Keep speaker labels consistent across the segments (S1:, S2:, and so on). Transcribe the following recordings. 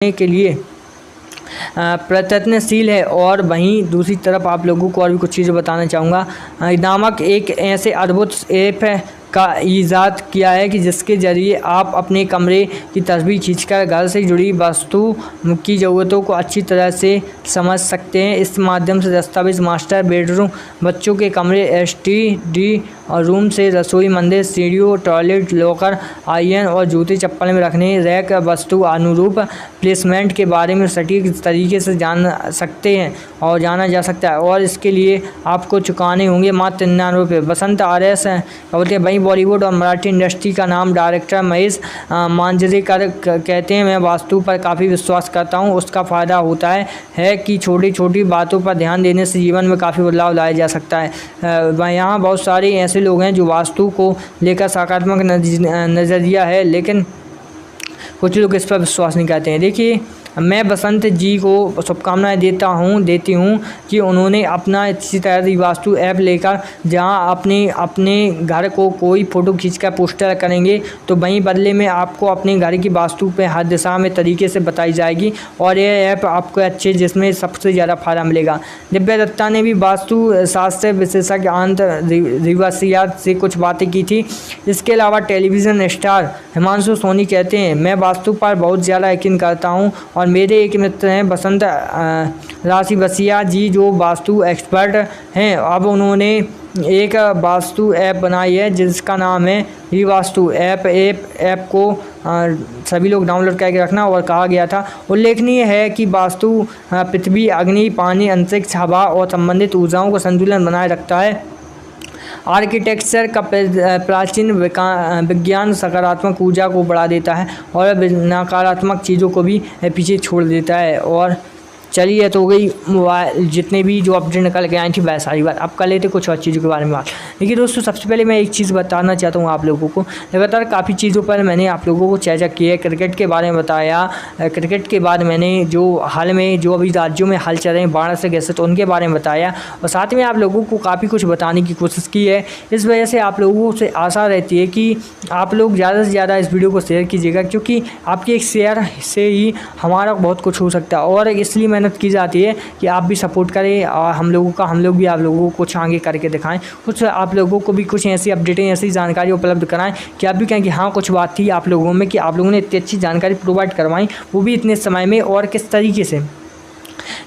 S1: के लिए प्रयत्नशील है। और वहीं दूसरी तरफ आप लोगों को और भी कुछ चीज़ें बताना चाहूँगा। नामक एक ऐसे अद्भुत ऐप का ईजाद किया है कि जिसके ज़रिए आप अपने कमरे की तस्वीर खींचकर घर से जुड़ी वस्तु की ज़रूरतों को अच्छी तरह से समझ सकते हैं। इस माध्यम से दस्तावेज़, मास्टर बेडरूम, बच्चों के कमरे, एसटीडी और रूम से रसोई, मंदिर, सीढ़ियों, टॉयलेट, लॉकर, आयरन और जूते चप्पल में रखने, रैक, वस्तु अनुरूप प्लेसमेंट के बारे में सटीक तरीके से जान सकते हैं और जाना जा सकता है। और इसके लिए आपको चुकाने होंगे मात्र 99 रुपये। बसंत RS बोलते हैं, वहीं बॉलीवुड और मराठी इंडस्ट्री का नाम डायरेक्टर महेश मांजरेकर कहते हैं, मैं वास्तु पर काफ़ी विश्वास करता हूँ। उसका फ़ायदा होता है कि छोटी छोटी बातों पर ध्यान देने से जीवन में काफ़ी बदलाव लाया जा सकता है। यहाँ बहुत सारे ऐसे लोग हैं जो वास्तु को लेकर सकारात्मक नज़रिया है, लेकिन कुछ लोग इस पर विश्वास नहीं करते हैं। देखिए, मैं बसंत जी को शुभकामनाएं देती हूँ कि उन्होंने अपना इसी तरह वास्तु ऐप लेकर जहाँ अपने घर को कोई फ़ोटो खींचकर पोस्टर करेंगे तो वहीं बदले में आपको अपने घर की वास्तु पे हर दिशा में तरीके से बताई जाएगी और ये ऐप आपको अच्छे जिसमें सबसे ज़्यादा फायदा मिलेगा। दिव्या दत्ता ने भी वास्तु शास्त्र विशेषज्ञ आनंद रिवासिया से कुछ बातें की थी। इसके अलावा टेलीविज़न स्टार हिमांशु सोनी कहते हैं, मैं वास्तु पर बहुत ज़्यादा यकीन करता हूँ और मेरे एक मित्र हैं बसंत राशिवसिया जी जो वास्तु एक्सपर्ट हैं। अब उन्होंने एक वास्तु ऐप बनाई है जिसका नाम है ही वास्तु ऐप को सभी लोग डाउनलोड करके रखना। और कहा गया था, उल्लेखनीय है कि वास्तु पृथ्वी, अग्नि, पानी, अंतरिक्ष, हवा और संबंधित ऊर्जाओं को संतुलन बनाए रखता है। आर्किटेक्चर का प्राचीन विज्ञान सकारात्मक ऊर्जा को बढ़ा देता है और नकारात्मक चीज़ों को भी पीछे छोड़ देता है। और चलिए, तो हो गई मोबाइल जितने भी जो अपडेट निकल के आई थी वह सारी बात। अब कर लेते कुछ और चीज़ों के बारे में बात। देखिए दोस्तों, सबसे पहले मैं एक चीज़ बताना चाहता हूँ आप लोगों को। लगातार काफ़ी चीज़ों पर मैंने आप लोगों को चर्चा की है। क्रिकेट के बारे में बताया, क्रिकेट के बाद मैंने जो हाल में जो अभी राज्यों में हल चल रहे हैं 12 से कैसे, तो उनके बारे में बताया और साथ में आप लोगों को काफ़ी कुछ बताने की कोशिश की है। इस वजह से आप लोगों से आशा रहती है कि आप लोग ज़्यादा से ज़्यादा इस वीडियो को शेयर कीजिएगा, क्योंकि आपके एक शेयर से ही हमारा बहुत कुछ हो सकता है। और इसलिए मेहनत की जाती है कि आप भी सपोर्ट करें और हम लोग भी आप लोगों को कुछ आगे करके दिखाएं, कुछ आप लोगों को भी कुछ ऐसी अपडेटें, ऐसी जानकारी उपलब्ध कराएं कि आप भी कहें कि हाँ, कुछ बात थी आप लोगों में कि आप लोगों ने इतनी अच्छी जानकारी प्रोवाइड करवाई, वो भी इतने समय में और किस तरीके से।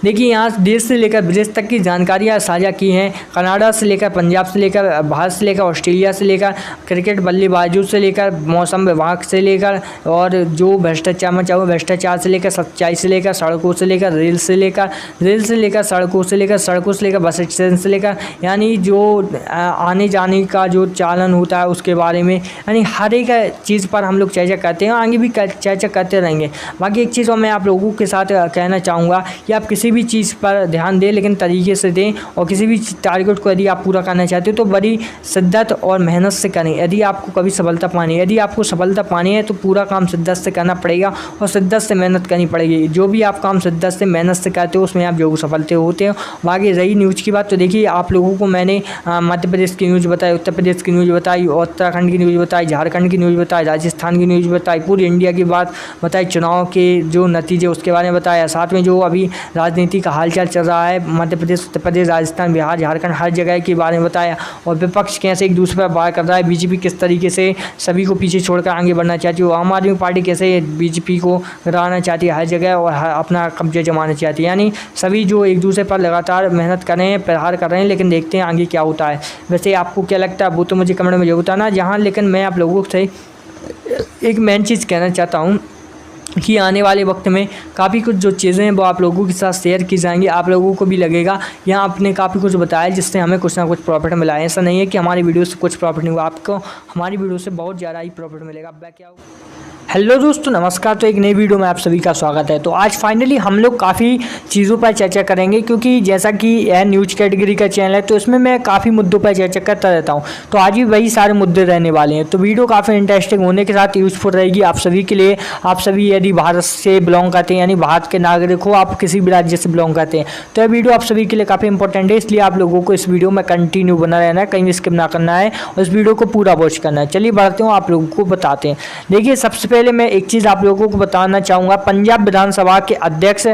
S1: देखिए, यहाँ देश से लेकर विदेश तक की जानकारियाँ साझा की हैं। कनाडा से लेकर, पंजाब से लेकर, भारत से लेकर, ऑस्ट्रेलिया से लेकर, क्रिकेट बल्लेबाजों से लेकर, मौसम विभाग से लेकर और जो भ्रष्टाचार से लेकर, सच्चाई से लेकर, सड़कों से लेकर, रेल से लेकर, सड़कों से लेकर, बस स्टैंड से लेकर, यानी जो आने जाने का जो चालन होता है उसके बारे में, यानी हर एक चीज़ पर हम लोग चर्चा करते हैं और आगे भी चर्चा करते रहेंगे। बाकी एक चीज़ और मैं आप लोगों के साथ कहना चाहूँगा कि आप किसी भी चीज़ पर ध्यान दें, लेकिन तरीके से दें और किसी भी टारगेट को यदि आप पूरा करना चाहते हो तो बड़ी शिद्दत और मेहनत से करें। यदि आपको कभी सफलता पानी है, यदि आपको सफलता पानी है तो पूरा काम शिद्दत से करना पड़ेगा और शिद्दत से मेहनत करनी पड़ेगी। जो भी आप काम शिद्दत से मेहनत से करते हो उसमें आप जो सफलते होते हो। बाकी रही न्यूज़ की बात, तो देखिए आप लोगों को मैंने मध्य प्रदेश की न्यूज़ बताई, उत्तर प्रदेश की न्यूज़ बताई, उत्तराखंड की न्यूज़ बताई, झारखंड की न्यूज़ बताई, राजस्थान की न्यूज़ बताई, पूरी इंडिया की बात बताई, चुनाव के जो नतीजे उसके बारे में बताया, साथ में जो अभी राजनीति का हालचाल चल रहा है मध्य प्रदेश, उत्तर प्रदेश, राजस्थान, बिहार, झारखंड, हर जगह के बारे में बताया और विपक्ष कैसे एक दूसरे पर वार कर रहा है, बीजेपी किस तरीके से सभी को पीछे छोड़कर आगे बढ़ना चाहती है, आम आदमी पार्टी कैसे बीजेपी को गिराना चाहती है हर जगह और अपना कब्जा जमाना चाहती है। यानी सभी जो एक दूसरे पर लगातार मेहनत कर रहे हैं, प्रहार कर रहे हैं, लेकिन देखते हैं आगे क्या होता है। वैसे आपको क्या लगता है वो तो मुझे कमेंट में जरूर बताना। जहाँ लेकिन मैं आप लोगों से एक मेन चीज़ कहना चाहता हूँ कि आने वाले वक्त में काफ़ी कुछ जो चीज़ें हैं वो आप लोगों के साथ शेयर की जाएंगी। आप लोगों को भी लगेगा यहाँ आपने काफ़ी कुछ बताया जिससे हमें कुछ ना कुछ प्रॉफिट मिला है। ऐसा नहीं है कि हमारी वीडियो से कुछ प्रॉफिट नहीं हुआ, आपको हमारी वीडियो से बहुत ज़्यादा ही प्रॉफिट मिलेगा। अब क्या होगा। हेलो दोस्तों, नमस्कार। तो एक नई वीडियो में आप सभी का स्वागत है। तो आज फाइनली हम लोग काफ़ी चीज़ों पर चर्चा करेंगे, क्योंकि जैसा कि यह न्यूज़ कैटेगरी का चैनल है तो इसमें मैं काफ़ी मुद्दों पर चर्चा करता रहता हूं। तो आज भी वही सारे मुद्दे रहने वाले हैं। तो वीडियो काफ़ी इंटरेस्टिंग होने के साथ यूज़फुल रहेगी आप सभी के लिए। आप सभी यदि भारत से बिलोंग करते हैं, यानी भारत के नागरिक हो, आप किसी भी राज्य से बिलोंग करते हैं, तो यह वीडियो आप सभी के लिए काफ़ी इंपॉर्टेंट है। इसलिए आप लोगों को इस वीडियो में कंटिन्यू बना रहना है, कहीं भी स्किप ना करना है और इस वीडियो को पूरा वॉच करना है। चलिए बढ़ते हो, आप लोगों को बताते हैं। देखिए, सबसे पहले मैं एक चीज़ आप लोगों को बताना चाहूँगा। पंजाब विधानसभा के अध्यक्ष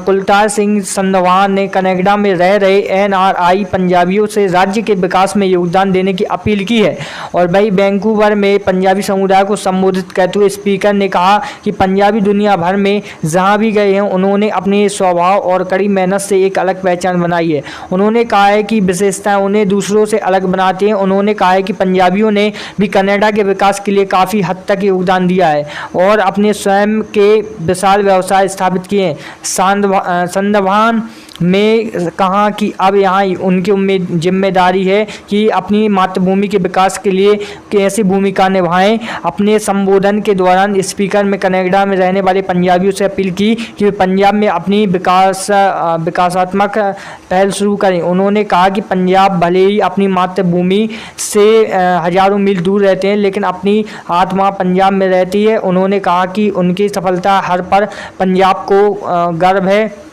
S1: कुलतार सिंह संधवान ने कनाडा में रह रहे NRI पंजाबियों से राज्य के विकास में योगदान देने की अपील की है। और भाई वैंकूवर में पंजाबी समुदाय को संबोधित करते हुए स्पीकर ने कहा कि पंजाबी दुनिया भर में जहाँ भी गए हैं उन्होंने अपने स्वभाव और कड़ी मेहनत से एक अलग पहचान बनाई है। उन्होंने कहा है कि विशेषताएं उन्हें दूसरों से अलग बनाती हैं। उन्होंने कहा है कि पंजाबियों ने भी कनाडा के विकास के लिए काफ़ी हद तक योगदान दिया है और अपने स्वयं के विशाल व्यवसाय स्थापित किए हैं। संधवान में कहा कि अब यहाँ उनकी जिम्मेदारी है कि अपनी मातृभूमि के विकास के लिए कैसी भूमिका निभाएं। अपने संबोधन के दौरान स्पीकर में कनाडा में रहने वाले पंजाबियों से अपील की कि पंजाब में अपनी विकासात्मक पहल शुरू करें। उन्होंने कहा कि पंजाब भले ही अपनी मातृभूमि से हजारों मील दूर रहते हैं लेकिन अपनी आत्मा पंजाब में रहती है। उन्होंने कहा कि उनकी सफलता हर पर पंजाब को गर्व है।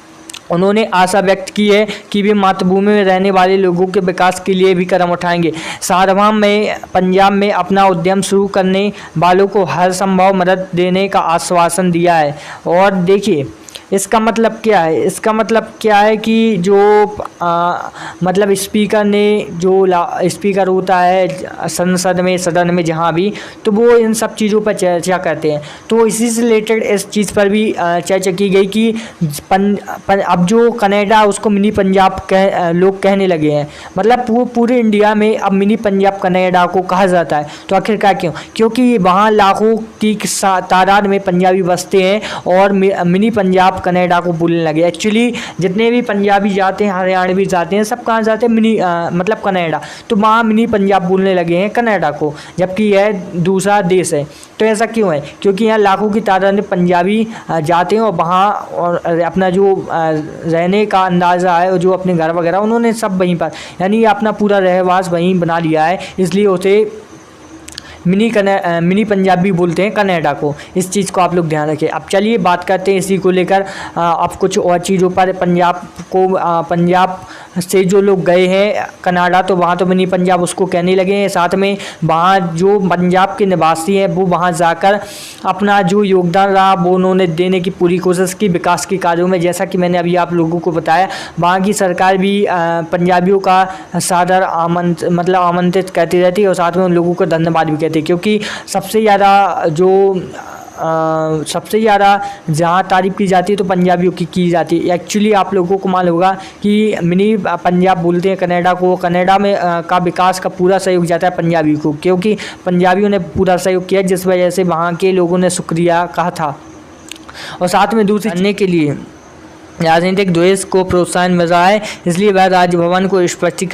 S1: उन्होंने आशा व्यक्त की है कि वे मातृभूमि में रहने वाले लोगों के विकास के लिए भी कदम उठाएंगे। साधवान में पंजाब में अपना उद्यम शुरू करने वालों को हर संभव मदद देने का आश्वासन दिया है। और देखिए इसका मतलब क्या है, इसका मतलब क्या है कि जो मतलब स्पीकर ने जो स्पीकर होता है संसद में, सदन में, जहाँ भी, तो वो इन सब चीज़ों पर चर्चा करते हैं। तो इसी से रिलेटेड इस चीज़ पर भी चर्चा की गई कि अब जो कनाडा उसको मिनी पंजाब लोग कहने लगे हैं। मतलब वो पूरे इंडिया में अब मिनी पंजाब कनाडा को कहा जाता है। तो आखिरकार क्यों? क्योंकि वहाँ लाखों की तादाद में पंजाबी बसते हैं और मिनी पंजाब कनाडा को बोलने लगे। एक्चुअली जितने भी पंजाबी जाते हैं, हरियाणवी जाते हैं, सब कहाँ जाते हैं? मतलब कनाडा। तो वहाँ मिनी पंजाब बोलने लगे हैं कनाडा को, जबकि यह दूसरा देश है। तो ऐसा क्यों है? क्योंकि यहाँ लाखों की तादाद में पंजाबी जाते हैं और वहाँ और अपना जो रहने का अंदाज़ा है और जो अपने घर वगैरह उन्होंने सब वहीं पर, यानी अपना पूरा रहवास वहीं बना लिया है, इसलिए उसे मिनी पंजाबी बोलते हैं कनाडा को। इस चीज़ को आप लोग ध्यान रखें। अब चलिए बात करते हैं इसी को लेकर अब कुछ और चीज़ों पर। पंजाब से जो लोग गए हैं कनाडा तो वहाँ तो मिनी पंजाब उसको कहने लगे हैं। साथ में वहाँ जो पंजाब के निवासी हैं वो वहाँ जाकर अपना जो योगदान रहा वो उन्होंने देने की पूरी कोशिश की विकास के कार्यों में। जैसा कि मैंने अभी आप लोगों को बताया, वहाँ की सरकार भी पंजाबियों का सादर आमंत्रित करती रहती है और साथ में उन लोगों को धन्यवाद भी कहती है। क्योंकि सबसे ज़्यादा जहाँ तारीफ़ की जाती है तो पंजाबियों की जाती है। एक्चुअली आप लोगों को मालूम होगा कि मिनी पंजाब बोलते हैं कनाडा को। कनाडा में का विकास का पूरा सहयोग जाता है पंजाबी को, क्योंकि पंजाबियों ने पूरा सहयोग किया, जिस वजह से वहाँ के लोगों ने शुक्रिया कहा था। और साथ में दूसरी करने के लिए राजनीतिक द्वेष को प्रोत्साहन मिल रहा है, इसलिए वह राजभवन को स्पष्ट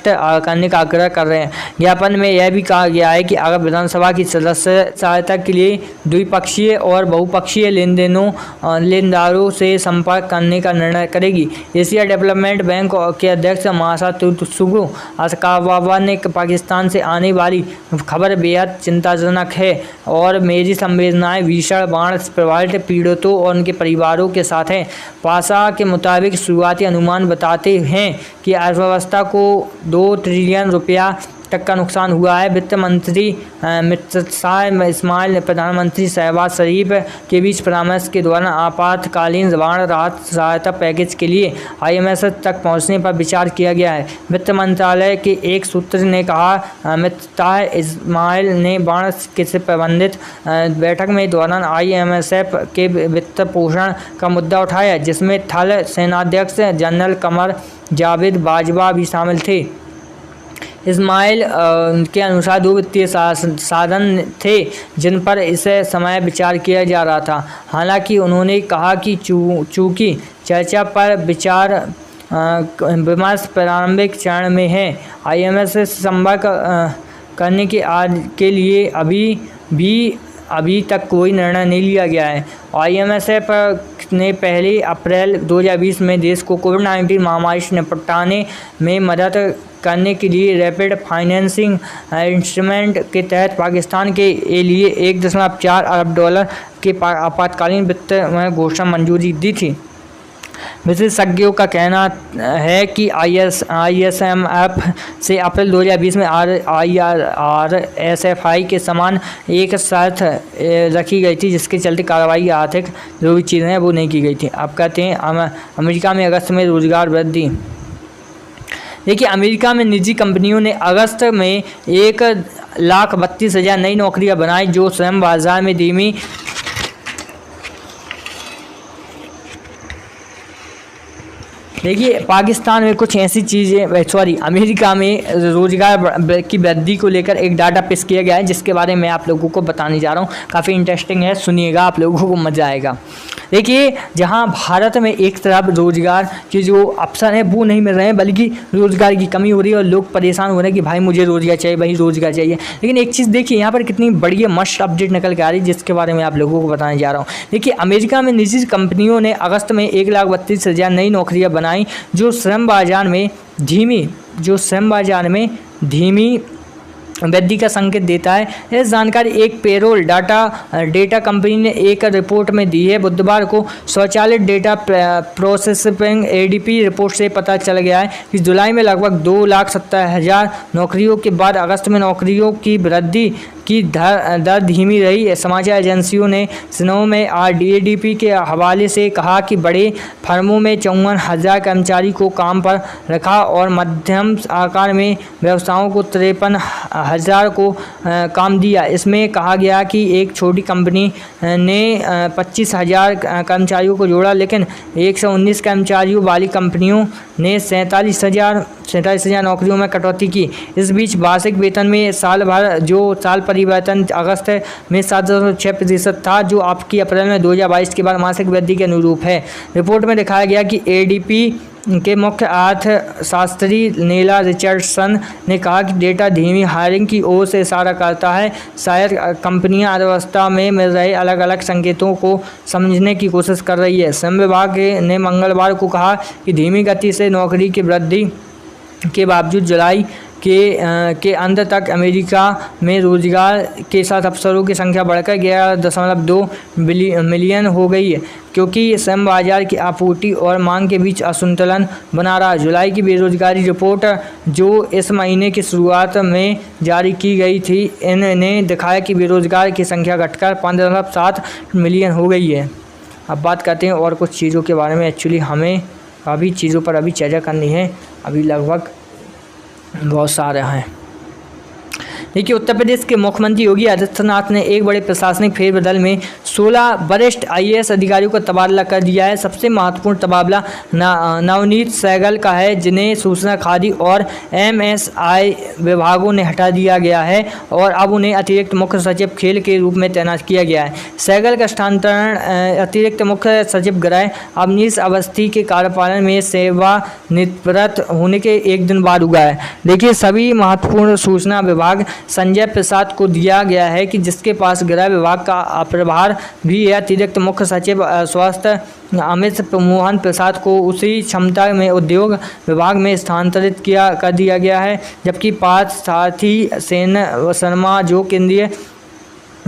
S1: करने का आग्रह कर रहे हैं। ज्ञापन में यह भी कहा गया है कि अगर विधानसभा की सदस्य सहायता के लिए द्विपक्षीय और बहुपक्षीय लेनदारों से संपर्क करने का निर्णय करेगी। एशिया डेवलपमेंट बैंक के अध्यक्ष मासातुत्सुगो अकाबावा ने पाकिस्तान से आने वाली खबर बेहद चिंताजनक है और मेरी संवेदनाएं भीषण बाढ़ प्रभावित पीड़ितों और उनके परिवारों के साथ हैं। पासा के मुताबिक शुरुआती अनुमान बताते हैं कि अर्थव्यवस्था को 2 ट्रिलियन रुपया तक का नुकसान हुआ है। वित्त मंत्री मिर्ज़ा इस्माइल ने प्रधानमंत्री शहबाज शरीफ के बीच परामर्श के दौरान आपातकालीन बाढ़ राहत सहायता पैकेज के लिए IMF तक पहुंचने पर विचार किया गया है। वित्त मंत्रालय के एक सूत्र ने कहा, मिर्ज़ा इस्माइल ने बाढ़ से प्रबंधित बैठक में दौरान IMF के वित्त पोषण का मुद्दा उठाया, जिसमें थल सेनाध्यक्ष जनरल कमर जावेद बाजवा भी शामिल थे। इस्माइल के अनुसार 2 वित्तीय साधन थे जिन पर इस समय विचार किया जा रहा था। हालांकि उन्होंने कहा कि चूँकि चर्चा पर विमर्श प्रारंभिक चरण में है, IMF से संपर्क करने के लिए अभी तक कोई निर्णय नहीं लिया गया है। IMF ने पहले अप्रैल 2020 में देश को कोविड-19 महामारी से निपटने में मदद करने के लिए रैपिड फाइनेंसिंग इंस्ट्रूमेंट के तहत पाकिस्तान के लिए $1.4 अरब के आपातकालीन वित्त में घोषणा मंजूरी दी थी। विशेषज्ञों का कहना है कि ISMF से अप्रैल 2020 में RSFI के समान एक शर्त रखी गई थी, जिसके चलते कार्रवाई आर्थिक जो भी चीज़ें हैं वो नहीं की गई थी। अब कहते हैं अमेरिका में अगस्त में रोजगार वृद्धि। देखिए, अमेरिका में निजी कंपनियों ने अगस्त में 1,32,000 नई नौकरियां बनाई, जो श्रम बाजार में धीमी देखिए पाकिस्तान में कुछ ऐसी चीज़ें अमेरिका में रोजगार की वृद्धि को लेकर एक डाटा पेश किया गया है, जिसके बारे में आप लोगों को बताने जा रहा हूँ। काफ़ी इंटरेस्टिंग है, सुनिएगा, आप लोगों को मज़ा आएगा। देखिए, जहाँ भारत में एक तरफ रोजगार के जो अवसर हैं वो नहीं मिल रहे हैं, बल्कि रोजगार की कमी हो रही है और लोग परेशान हो रहे हैं कि भाई मुझे रोजगार चाहिए, भाई रोजगार चाहिए। लेकिन एक चीज़ देखिए, यहाँ पर कितनी बढ़िया मस्ट अपडेट निकल के आ रही है, जिसके बारे में आप लोगों को बताने जा रहा हूँ। देखिए, अमेरिका में निजी कंपनियों ने अगस्त में 1,32,000 नई नौकरियाँ बनाई, जो श्रम बाजार में धीमी वृद्धि का संकेत देता है। यह जानकारी एक पेरोल डेटा कंपनी ने एक रिपोर्ट में दी है। बुधवार को स्वचालित डेटा प्रोसेसिंग ADP रिपोर्ट से पता चल गया है कि जुलाई में लगभग 2,70,000 नौकरियों के बाद अगस्त में नौकरियों की वृद्धि की दर धीमी रही। समाचार एजेंसियों ने सुनो में ADP के हवाले से कहा कि बड़े फर्मों में 54,000 कर्मचारी को काम पर रखा और मध्यम आकार में व्यवसायों को 53,000 को काम दिया। इसमें कहा गया कि एक छोटी कंपनी ने 25,000 कर्मचारियों को जोड़ा, लेकिन 119 कर्मचारियों वाली कंपनियों ने 47,000 नौकरियों में कटौती की। इस बीच वार्षिक वेतन में साल परिवर्तन अगस्त में 7.6% था, जो आपकी अप्रैल में 2022 के बाद मासिक वृद्धि के अनुरूप है। रिपोर्ट में दिखाया गया कि ADP के मुख्य अर्थशास्त्री नीला रिचर्डसन ने कहा कि डेटा धीमी हायरिंग की ओर से इशारा करता है। शायद कंपनियां अर्थव्यवस्था में मिल रहे अलग अलग संकेतों को समझने की कोशिश कर रही है। श्रम विभाग ने मंगलवार को कहा कि धीमी गति से नौकरी की वृद्धि के बावजूद जुलाई के अंत तक अमेरिका में रोजगार के साथ अवसरों की संख्या बढ़कर 11.2 मिलियन हो गई है, क्योंकि श्रम बाजार की आपूर्ति और मांग के बीच असंतुलन बना रहा। जुलाई की बेरोजगारी रिपोर्ट, जो इस महीने की शुरुआत में जारी की गई थी, इन्होंने दिखाया कि बेरोजगार की संख्या घटकर 5.7 मिलियन हो गई है। अब बात करते हैं और कुछ चीज़ों के बारे में। एक्चुअली हमें काफ़ी चीज़ों पर अभी चर्चा करनी है, अभी लगभग बहुत सारे हैं। देखिए, उत्तर प्रदेश के मुख्यमंत्री योगी आदित्यनाथ ने एक बड़े प्रशासनिक फेरबदल में 16 वरिष्ठ IAS अधिकारियों का तबादला कर दिया है। सबसे महत्वपूर्ण तबादला नवनीत सहगल का है, जिन्हें सूचना, खाद्य और MSI विभागों ने हटा दिया गया है और अब उन्हें अतिरिक्त मुख्य सचिव खेल के रूप में तैनात किया गया है। सहगल का स्थानांतरण अतिरिक्त मुख्य सचिव गृह अवनीश अवस्थी के कार्यपालन में सेवानिवृत्त होने के एक दिन बाद हुआ है। देखिए, सभी महत्वपूर्ण सूचना विभाग संजय प्रसाद को दिया गया है, कि जिसके पास गृह विभाग का प्रभार भी है। अतिरिक्त मुख्य सचिव स्वास्थ्य अमित मोहन प्रसाद को उसी क्षमता में उद्योग विभाग में स्थानांतरित कर दिया गया है, जबकि 5 साथी सेन शर्मा, जो केंद्रीय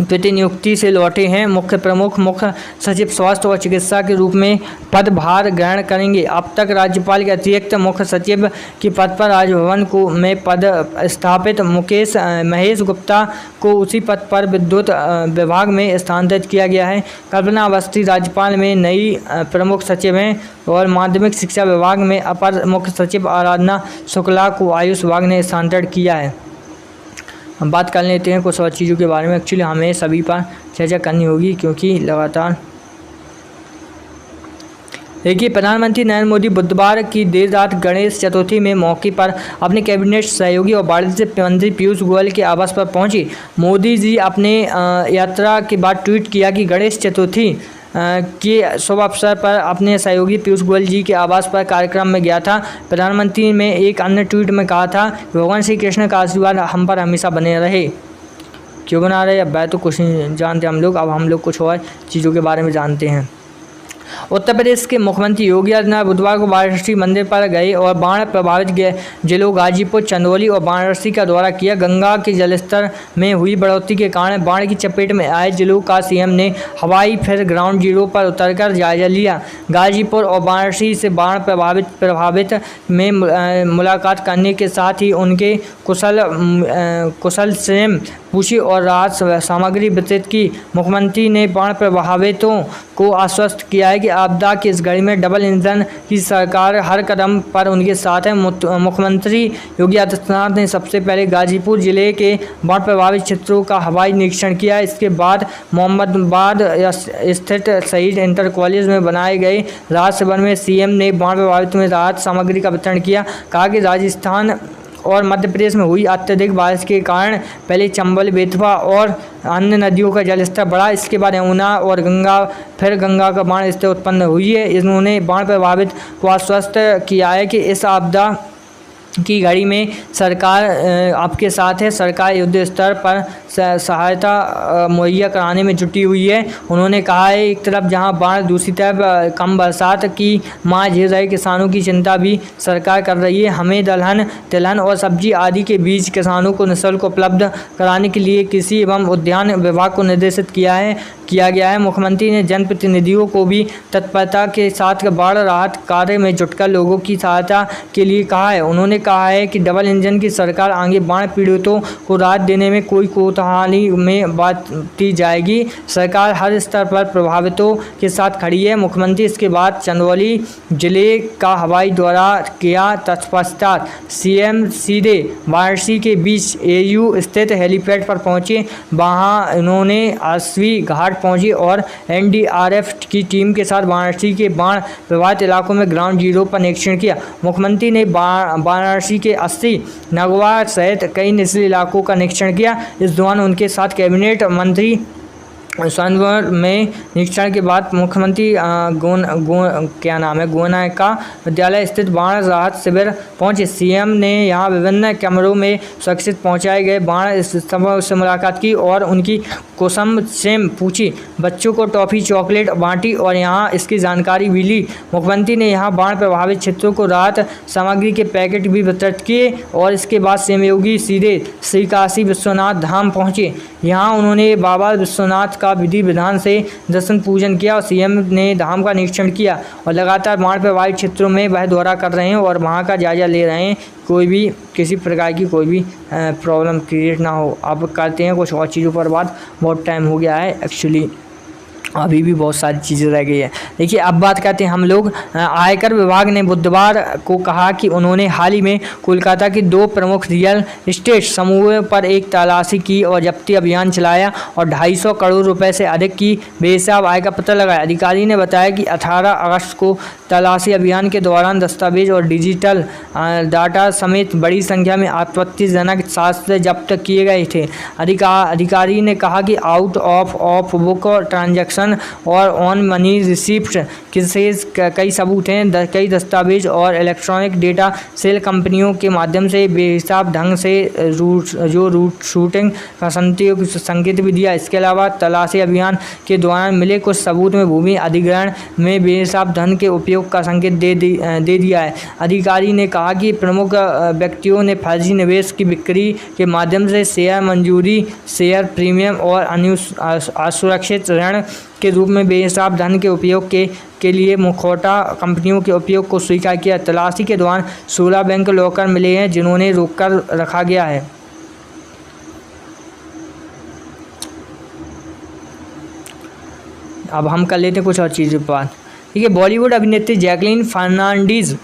S1: प्रतिनियुक्ति से लौटे हैं, मुख्य सचिव स्वास्थ्य और चिकित्सा के रूप में पदभार ग्रहण करेंगे। अब तक राज्यपाल के अतिरिक्त मुख्य सचिव के पद पर राजभवन में पद स्थापित महेश गुप्ता को उसी पद पर विद्युत विभाग में स्थानांतरित किया गया है। कल्पना अवस्थी राज्यपाल में नई प्रमुख सचिव हैं और माध्यमिक शिक्षा विभाग में अपर मुख्य सचिव आराधना शुक्ला को आयुष विभाग ने स्थानांतरित किया है। हम बात कर लेते हैं कुछ और चीज़ों के बारे में। एक्चुअली हमें सभी पर चर्चा करनी होगी, क्योंकि लगातार देखिए, प्रधानमंत्री नरेंद्र मोदी बुधवार की देर रात गणेश चतुर्थी में मौके पर अपने कैबिनेट सहयोगी और वाणिज्य मंत्री पीयूष गोयल के आवास पर पहुंचे। मोदी जी अपने यात्रा के बाद ट्वीट किया कि गणेश चतुर्थी के शुभ अवसर पर अपने सहयोगी पीयूष गोयल जी के आवास पर कार्यक्रम में गया था। प्रधानमंत्री ने एक अन्य ट्वीट में कहा था, भगवान श्री कृष्ण का आशीर्वाद हम पर हमेशा बने रहे। क्यों बना रहे, अब तो कुछ नहीं जानते हम लोग। अब हम लोग कुछ और चीज़ों के बारे में जानते हैं। उत्तर प्रदेश के मुख्यमंत्री योगी आदित्यनाथ बुधवार को वाराणसी मंदिर पर गए और बाढ़ प्रभावित जिलों गाजीपुर, चंदौली और वाराणसी का दौरा किया। गंगा के जलस्तर में हुई बढ़ोतरी के कारण बाढ़ की चपेट में आए जिलों का सीएम ने हवाई फिर ग्राउंड जीरो पर उतरकर जायजा लिया। गाजीपुर और वाराणसी से बाढ़ प्रभावित में मुलाकात करने के साथ ही उनके कुशल क्षेम पूछी और राहत सामग्री वितरित की। मुख्यमंत्री ने बाढ़ प्रभावितों को आश्वस्त किया है कि आपदा की इस घड़ी में डबल इंजन की सरकार हर कदम पर उनके साथ है। मुख्यमंत्री योगी आदित्यनाथ ने सबसे पहले गाजीपुर जिले के बाढ़ प्रभावित क्षेत्रों का हवाई निरीक्षण किया। इसके बाद मोहम्मदाबाद स्थित शहीद इंटर कॉलेज में बनाए गए राहत शिविर में सीएम ने बाढ़ प्रभावित में राहत सामग्री का वितरण किया। कहा कि राजस्थान और मध्य प्रदेश में हुई अत्यधिक बारिश के कारण पहले चंबल, बेतवा और अन्य नदियों का जलस्तर बढ़ा। इसके बाद यमुना और गंगा का बाढ़ स्थिति उत्पन्न हुई है। इन्होंने बाढ़ प्रभावित को आश्वस्त किया है कि इस आपदा की घड़ी में सरकार आपके साथ है। सरकार युद्ध स्तर पर सहायता मुहैया कराने में जुटी हुई है। उन्होंने कहा है एक तरफ जहां बाढ़, दूसरी तरफ कम बरसात की मार झेल रहे किसानों की चिंता भी सरकार कर रही है। हमें दलहन, तिलहन और सब्जी आदि के बीज किसानों को निःशुल्क उपलब्ध कराने के लिए कृषि एवं उद्यान विभाग को निर्देशित किया गया है। मुख्यमंत्री ने जनप्रतिनिधियों को भी तत्परता के साथ बाढ़ राहत कार्य में जुटकर लोगों की सहायता के लिए कहा है। उन्होंने कहा है कि डबल इंजन की सरकार आगे बाढ़ पीड़ितों को राहत देने में कोई कोताही में बांटी जाएगी। सरकार हर स्तर पर प्रभावितों के साथ खड़ी है। मुख्यमंत्री इसके बाद चंदौली जिले का हवाई दौरा किया। तत्पश्चात सीएम सीधे वाराणसी के बीच एयू स्थित हेलीपैड पर पहुंचे। वहां उन्होंने आसवी घाट पहुंची और एनडीआरएफ की टीम के साथ वाराणसी के बाढ़ प्रभावित इलाकों में ग्राउंड जीरो पर निरीक्षण किया। मुख्यमंत्री ने वाराणसी के 80 नगवा सहित कई निचले इलाकों का निरीक्षण किया। इस दौरान उनके साथ कैबिनेट मंत्री सोनभद्र में निरीक्षण के बाद मुख्यमंत्री गोयनका विद्यालय स्थित बाढ़ राहत शिविर पहुंचे। सीएम ने यहां विभिन्न कैमरों में सुरक्षित पहुंचाए गए बाढ़ स्थलों से मुलाकात की और उनकी कुशल क्षेम पूछी। बच्चों को टॉफी, चॉकलेट बांटी और यहां इसकी जानकारी भी ली। मुख्यमंत्री ने यहां बाढ़ प्रभावित क्षेत्रों को राहत सामग्री के पैकेट भी वितरित किए और इसके बाद सीएम योगी सीधे श्री काशी विश्वनाथ धाम पहुंचे। यहाँ उन्होंने बाबा विश्वनाथ का विधि विधान से दर्शन पूजन किया और सीएम ने धाम का निरीक्षण किया और लगातार बाढ़ प्रभावित क्षेत्रों में वह दौरा कर रहे हैं और वहाँ का जायजा ले रहे हैं। कोई भी किसी प्रकार की कोई भी प्रॉब्लम क्रिएट ना हो। अब करते हैं कुछ और चीज़ों पर बात। बहुत टाइम हो गया है एक्चुअली, अभी भी बहुत सारी चीज़ें रह गई है। देखिए अब बात करते हैं हम लोग। आयकर विभाग ने बुधवार को कहा कि उन्होंने हाल ही में कोलकाता के 2 प्रमुख रियल एस्टेट समूहों पर एक तलाशी की और जब्ती अभियान चलाया और 250 करोड़ रुपए से अधिक की बेहिसाब आय का पता लगाया। अधिकारी ने बताया कि 18 अगस्त को तलाशी अभियान के दौरान दस्तावेज और डिजिटल डाटा समेत बड़ी संख्या में आपत्तिजनक साक्ष्य जब्त किए गए थे। अधिकारी ने कहा कि आउट ऑफ बुक ट्रांजैक्शन और ऑन मनी रिसिप्ट के कई सबूत हैं। कई दस्तावेज और इलेक्ट्रॉनिक डेटा सेल कंपनियों के माध्यम से बेहिसाब ढंग से रूट शूटिंग का संकेत भी दिया। इसके अलावा तलाशी अभियान के दौरान मिले कुछ सबूत में भूमि अधिग्रहण में बेहिसाब धन के उपयोग का संकेत दे दिया है। अधिकारी ने कहा कि प्रमुख व्यक्तियों ने फर्जी निवेश की बिक्री के माध्यम से शेयर मंजूरी, शेयर प्रीमियम और असुरक्षित ऋण के रूप में बेहिसाब धन के उपयोग के लिए मुखौटा कंपनियों के उपयोग को स्वीकार किया। तलाशी के दौरान 16 बैंक लॉकर मिले हैं जिन्होंने रोककर रखा गया है। अब हम कर लेते हैं कुछ और चीज़ों पर बात। ठीक है, बॉलीवुड अभिनेत्री जैकलीन फर्नांडीज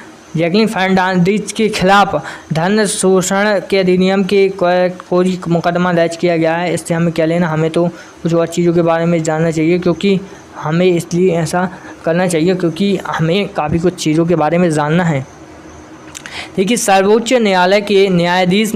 S1: के खिलाफ धन शोषण के अधिनियम के कोई मुकदमा दर्ज किया गया है। इससे हमें क्या लेना, हमें तो कुछ और चीज़ों के बारे में जानना चाहिए, क्योंकि हमें इसलिए ऐसा करना चाहिए क्योंकि हमें काफ़ी कुछ चीज़ों के बारे में जानना है। देखिए, सर्वोच्च न्यायालय के न्यायाधीश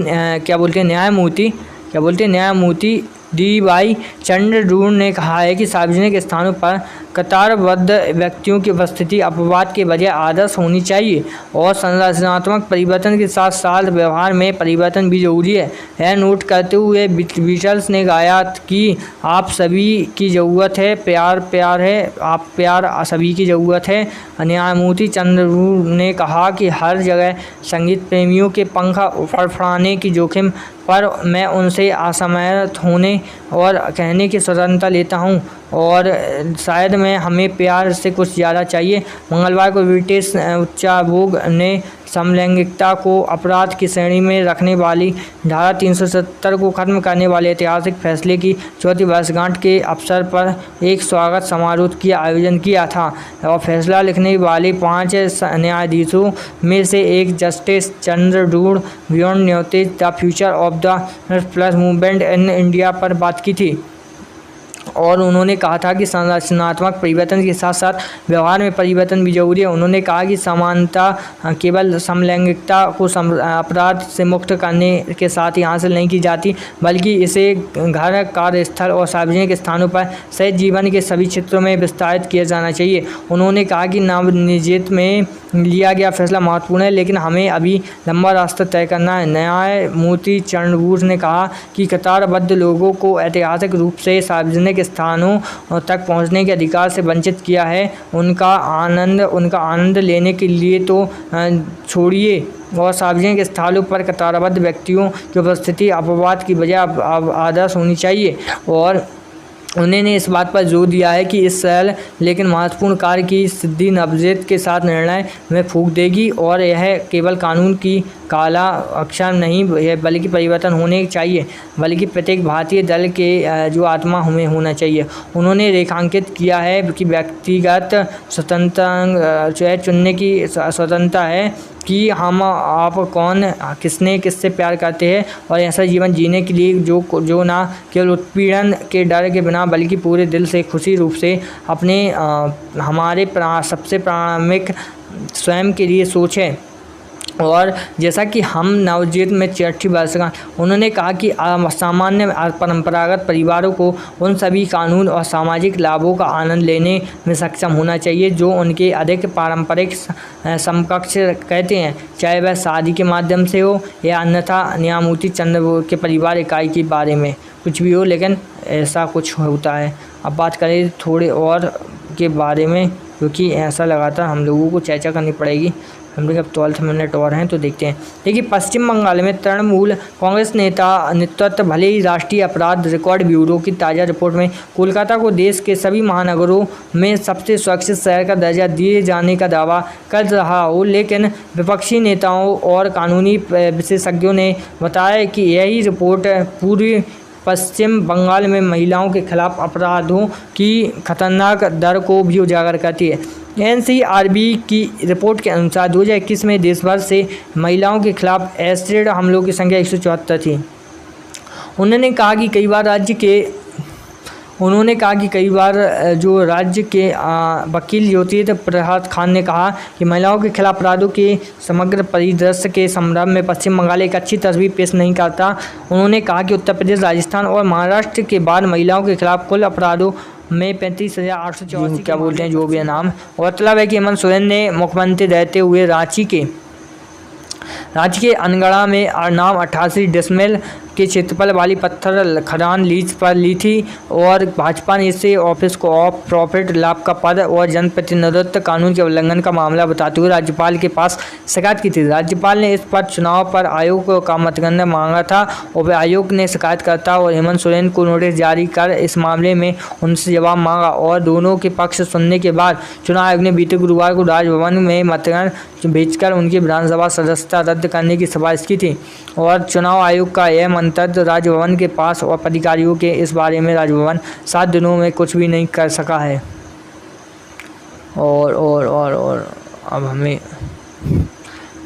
S1: न्यायमूर्ति डी वाई चंद्रचूड़ ने कहा है कि सार्वजनिक स्थानों पर कतारबद्ध व्यक्तियों की उपस्थिति अपवाद के बजाय आदर्श होनी चाहिए और संरचनात्मक परिवर्तन के साथ साथ व्यवहार में परिवर्तन भी जरूरी है। यह नोट करते हुए बीटल्स ने गाया कि आप सभी की ज़रूरत है, प्यार प्यार है, आप प्यार सभी की ज़रूरत है। न्यायमूर्ति चंद्रचूड़ ने कहा कि हर जगह संगीत प्रेमियों के पंख फड़फड़ाने की जोखिम पर मैं उनसे असहमत होने और कहने की स्वतंत्रता लेता हूं और शायद मैं हमें प्यार से कुछ ज़्यादा चाहिए। मंगलवार को ब्रिटिश उच्चायोग ने समलैंगिकता को अपराध की श्रेणी में रखने वाली धारा 370 को खत्म करने वाले ऐतिहासिक फैसले की चौथी वर्षगांठ के अवसर पर एक स्वागत समारोह का आयोजन किया था और फैसला लिखने वाले 5 न्यायाधीशों में से एक justice Chandrachud beyond notice the future of the plus movement in India पर बात की थी और उन्होंने कहा था कि संरचनात्मक परिवर्तन के साथ साथ व्यवहार में परिवर्तन भी जरूरी है। उन्होंने कहा कि समानता केवल समलैंगिकता को अपराध से मुक्त करने के साथ ही हासिल नहीं की जाती, बल्कि इसे घर, कार्यस्थल और सार्वजनिक स्थानों पर सहित जीवन के सभी क्षेत्रों में विस्तारित किया जाना चाहिए। उन्होंने कहा कि नवनिर्वाचित में लिया गया फैसला महत्वपूर्ण है, लेकिन हमें अभी लंबा रास्ता तय करना है। न्यायमूर्ति चंद्रचूड़ ने कहा कि कतारबद्ध लोगों को ऐतिहासिक रूप से सार्वजनिक स्थानों तक पहुंचने के अधिकार से वंचित किया है। उनका आनंद लेने के लिए तो छोड़िए और सार्वजनिक स्थलों पर कतारबद्ध व्यक्तियों की उपस्थिति अपवाद की बजाय आदर्श होनी चाहिए और उन्होंने इस बात पर जोर दिया है कि इस सरल लेकिन महत्वपूर्ण कार्य की सिद्धि नवनिर्वाचित के साथ निर्णय में फूंक देगी और यह केवल कानून की काला अक्षर नहीं है बल्कि परिवर्तन होने चाहिए, बल्कि प्रत्येक भारतीय दल के जो आत्मा हमें होना चाहिए। उन्होंने रेखांकित किया है कि व्यक्तिगत स्वतंत्रता चुनने की स्वतंत्रता है कि हम आप कौन किससे प्यार करते हैं और ऐसा जीवन जीने के लिए जो ना केवल उत्पीड़न के डर के बिना बल्कि पूरे दिल से खुशी रूप से अपने हमारे सबसे प्राथमिक स्वयं के लिए सोचें। और जैसा कि हम नवनिर्वाचित में 6वीं वर्षगांठ, उन्होंने कहा कि सामान्य परंपरागत परिवारों को उन सभी कानून और सामाजिक लाभों का आनंद लेने में सक्षम होना चाहिए जो उनके अधिक पारंपरिक समकक्ष कहते हैं, चाहे वह शादी के माध्यम से हो या अन्यथा। न्यायमूर्ति चंद्रचूड़ के परिवार इकाई के बारे में कुछ भी हो, लेकिन ऐसा कुछ होता है। अब बात करें थोड़े और के बारे में, क्योंकि ऐसा लगातार हम लोगों को चर्चा करनी पड़ेगी। हम लोग अब 12 मिनट और हैं तो देखते हैं। देखिए, पश्चिम बंगाल में तृणमूल कांग्रेस नेतृत्व भले ही राष्ट्रीय अपराध रिकॉर्ड ब्यूरो की ताज़ा रिपोर्ट में कोलकाता को देश के सभी महानगरों में सबसे सुरक्षित शहर का दर्जा दिए जाने का दावा कर रहा हो, लेकिन विपक्षी नेताओं और कानूनी विशेषज्ञों ने बताया कि यही रिपोर्ट पूरी पश्चिम बंगाल में महिलाओं के खिलाफ अपराधों की खतरनाक दर को भी उजागर करती है। NCRB की रिपोर्ट के अनुसार 2021 में देश भर से महिलाओं के खिलाफ एसिड हमलों की संख्या 174 थी। उन्होंने कहा कि कई बार जो राज्य के वकील ज्योतिर्थ प्रसाद खान ने कहा कि महिलाओं के खिलाफ अपराधों के समग्र परिदृश्य के संदर्भ में पश्चिम बंगाल एक अच्छी तस्वीर पेश नहीं करता। उन्होंने कहा कि उत्तर प्रदेश, राजस्थान और महाराष्ट्र के बाद महिलाओं के खिलाफ कुल अपराधों में 35,884 क्या बोलते हैं जो भी है नाम। गौरतलब है कि हेमंत सोरेन ने मुख्यमंत्री रहते हुए रांची के अनगढ़ा में नाम 88 डिसमिल के क्षेत्रफल वाली पत्थर खदान लीज पर ली थी और भाजपा ने इसे ऑफिस को ऑफ प्रॉफिट लाभ का पद और जनप्रतिनिधित्व कानून के उल्लंघन का मामला बताते हुए राज्यपाल के पास शिकायत की थी। राज्यपाल ने इस पर चुनाव पर आयोग का मतगणना मांगा था और आयोग ने शिकायतकर्ता और हेमंत सोरेन को नोटिस जारी कर इस मामले में उनसे जवाब मांगा और दोनों के पक्ष सुनने के बाद चुनाव आयोग ने बीते गुरुवार को राजभवन में मतगणना भेजकर उनकी विधानसभा सदस्यता रद्द करने की सिफारिश की थी और चुनाव आयोग का यह मंतव्य राजभवन के पास और अधिकारियों के इस बारे में राजभवन 7 दिनों में कुछ भी नहीं कर सका है। और अब हमें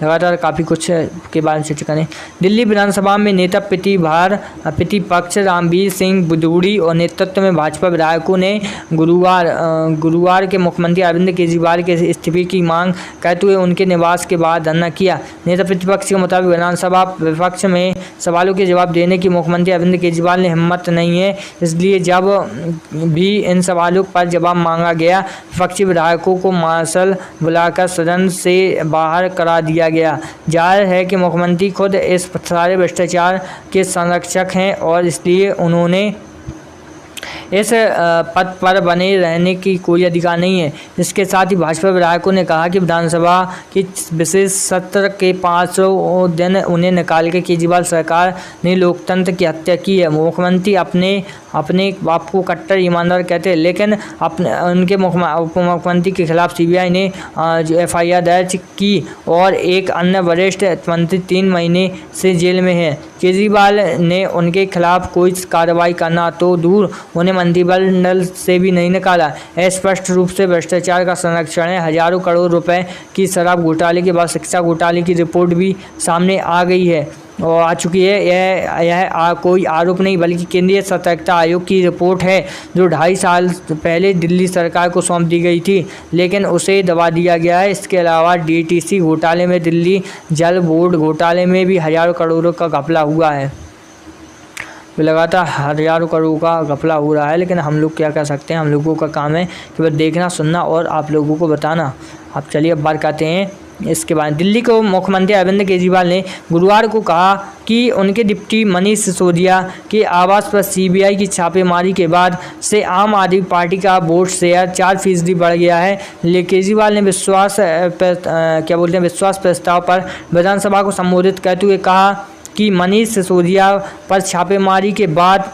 S1: लगातार काफ़ी कुछ के बारे में चर्चा करें। दिल्ली विधानसभा में नेता प्रतिपक्ष रणबीर सिंह बुदौड़ी और नेतृत्व में भाजपा विधायकों ने गुरुवार के मुख्यमंत्री अरविंद केजरीवाल के इस्तीफे की मांग करते हुए उनके निवास के बाहर धरना किया। नेता प्रतिपक्ष के मुताबिक विधानसभा विपक्ष में सवालों के जवाब देने की मुख्यमंत्री अरविंद केजरीवाल ने हिम्मत नहीं है, इसलिए जब भी इन सवालों पर जवाब मांगा गया विपक्षी विधायकों को मार्शल बुलाकर सदन से बाहर करा दिया गया। जाहिर है कि मुख्यमंत्री खुद इस सारे भ्रष्टाचार के संरक्षक हैं और इसलिए उन्होंने इस पद पर बने रहने की कोई अधिकार नहीं है। इसके साथ ही भाजपा विधायकों ने कहा कि विधानसभा के विशेष सत्र के 500 दिन उन्हें निकाल के केजरीवाल सरकार ने लोकतंत्र की हत्या की है। मुख्यमंत्री अपने बाप को कट्टर ईमानदार कहते हैं, लेकिन उनके उप मुख्यमंत्री के खिलाफ सीबीआई ने FIR दर्ज की और एक अन्य वरिष्ठ मंत्री 3 महीने से जेल में है। केजरीवाल ने उनके खिलाफ कोई कार्रवाई करना तो दूर, उन्हें मंत्रिमंडल से भी नहीं निकाला। स्पष्ट रूप से भ्रष्टाचार का संरक्षण है। हजारों करोड़ रुपए की शराब घोटाले के बाद शिक्षा घोटाले की रिपोर्ट भी सामने आ गई है और आ चुकी है। यह कोई आरोप नहीं बल्कि केंद्रीय सतर्कता आयोग की रिपोर्ट है जो 2.5 साल पहले दिल्ली सरकार को सौंप दी गई थी, लेकिन उसे दबा दिया गया है। इसके अलावा DTC घोटाले में, दिल्ली जल बोर्ड घोटाले में भी हजारों करोड़ों का घपला हुआ है। लगातार हजारों करोड़ का घपला हो रहा है, लेकिन हम लोग क्या कर सकते हैं। हम लोगों का काम है कि बस देखना, सुनना और आप लोगों को बताना। अब चलिए अब बात करते हैं इसके बाद। दिल्ली को मुख्यमंत्री अरविंद केजरीवाल ने गुरुवार को कहा कि उनके डिप्टी मनीष सिसोदिया के आवास पर CBI की छापेमारी के बाद से आम आदमी पार्टी का वोट शेयर 4% बढ़ गया है। लेकिन केजरीवाल ने विश्वास प्रस्ताव पर विधानसभा को संबोधित करते हुए कहा कि मनीष सिसोदिया पर छापेमारी के बाद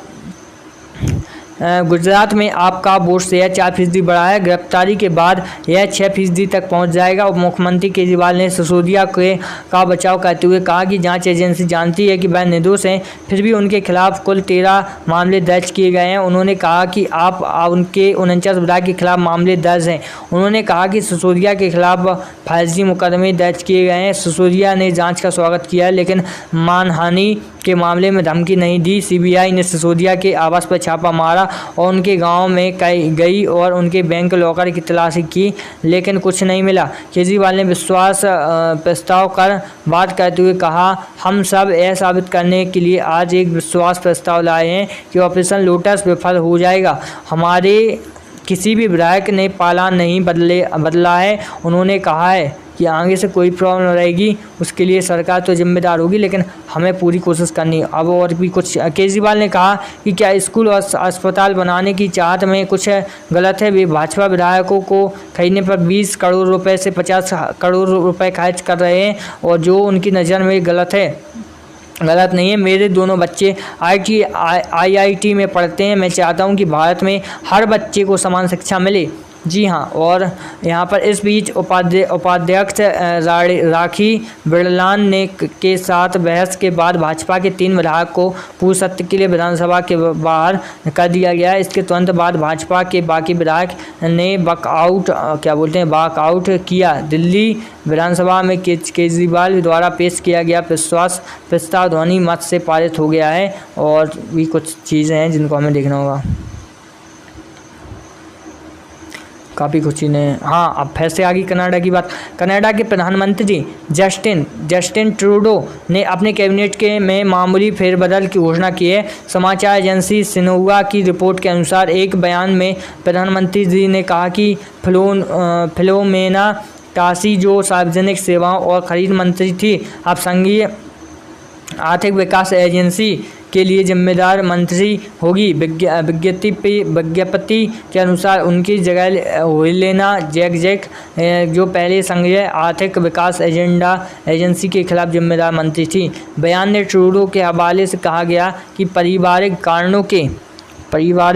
S1: गुजरात में आपका वोट शेयर 4% बढ़ा है। गिरफ्तारी के बाद यह 6% तक पहुंच जाएगा। उप मुख्यमंत्री केजरीवाल ने सिसोदिया का बचाव करते हुए कहा कि जांच एजेंसी जानती है कि वह निर्दोष हैं, फिर भी उनके खिलाफ कुल 13 मामले दर्ज किए गए हैं। उन्होंने कहा कि आप उनके 49 विधायक के खिलाफ मामले दर्ज हैं। उन्होंने कहा कि सिसोदिया के खिलाफ फर्जी मुकदमे दर्ज किए गए हैं। सिसोदिया ने जाँच का स्वागत किया है, लेकिन मानहानि के मामले में धमकी नहीं दी। CBI ने सिसोदिया के आवास पर छापा मारा और उनके गांव में गई और उनके बैंक लॉकर की तलाशी की, लेकिन कुछ नहीं मिला। केजरीवाल ने विश्वास प्रस्ताव पर बात करते हुए कहा, हम सब यह साबित करने के लिए आज एक विश्वास प्रस्ताव लाए हैं कि ऑपरेशन लोटस विफल हो जाएगा। हमारे किसी भी विधायक ने पाला नहीं बदला है। उन्होंने कहा है कि आगे से कोई प्रॉब्लम रहेगी उसके लिए सरकार तो जिम्मेदार होगी, लेकिन हमें पूरी कोशिश करनी। अब और भी कुछ केजरीवाल ने कहा कि क्या स्कूल और अस्पताल बनाने की चाहत में कुछ गलत है। वे भाजपा विधायकों को खरीदने पर 20 करोड़ रुपए से 50 करोड़ रुपए खर्च कर रहे हैं और जो उनकी नज़र में गलत नहीं है। मेरे दोनों बच्चे IIT में पढ़ते हैं। मैं चाहता हूं कि भारत में हर बच्चे को समान शिक्षा मिले। जी हाँ, और यहाँ पर इस बीच उपाध्यक्ष राखी बिरलान ने के साथ बहस के बाद भाजपा के 3 विधायक को पूरे सत्र के लिए विधानसभा के बाहर कर दिया गया। इसके तुरंत बाद भाजपा के बाकी विधायक ने वॉकआउट किया। दिल्ली विधानसभा में केजरीवाल द्वारा पेश किया गया विश्वास प्रस्ताव ध्वनि मत से पारित हो गया है और भी कुछ चीज़ें हैं जिनको हमें देखना होगा। काफ़ी कुछ चीज़ें। हाँ, अब फिर से आगे कनाडा की बात। कनाडा के प्रधानमंत्री जस्टिन ट्रूडो ने अपने कैबिनेट में मामूली फेरबदल की घोषणा की है। समाचार एजेंसी सिन्हुआ की रिपोर्ट के अनुसार एक बयान में प्रधानमंत्री जी ने कहा कि फिलोमेना कासी, जो सार्वजनिक सेवाओं और खरीद मंत्री थी, अब संघीय आर्थिक विकास एजेंसी के लिए जिम्मेदार मंत्री होगी। विज्ञप्ति के अनुसार उनकी जगह हेलेना जैक जो पहले संघीय आर्थिक विकास एजेंसी के खिलाफ जिम्मेदार मंत्री थी। बयान में ट्रूडो के हवाले से कहा गया कि पारिवारिक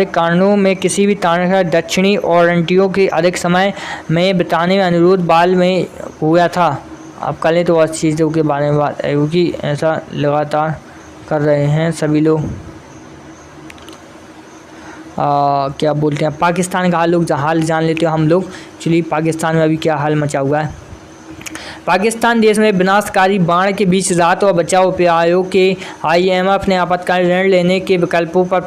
S1: कारणों में किसी भी तरह का दक्षिणी ओंटारियो के अधिक समय में बिताने में अनुरोध बाल में हुआ था। अब कल तो उस चीज़ों के बारे में बात है क्योंकि ऐसा लगातार कर रहे हैं सभी लोग। क्या बोलते हैं, पाकिस्तान का हाल जान लेते हो हम लोग। चलिए पाकिस्तान में अभी क्या हाल मचा हुआ है। पाकिस्तान देश में विनाशकारी बाढ़ के बीच राहत और बचाव उपायों के IMF ने आपातकालीन ऋण लेने के विकल्पों पर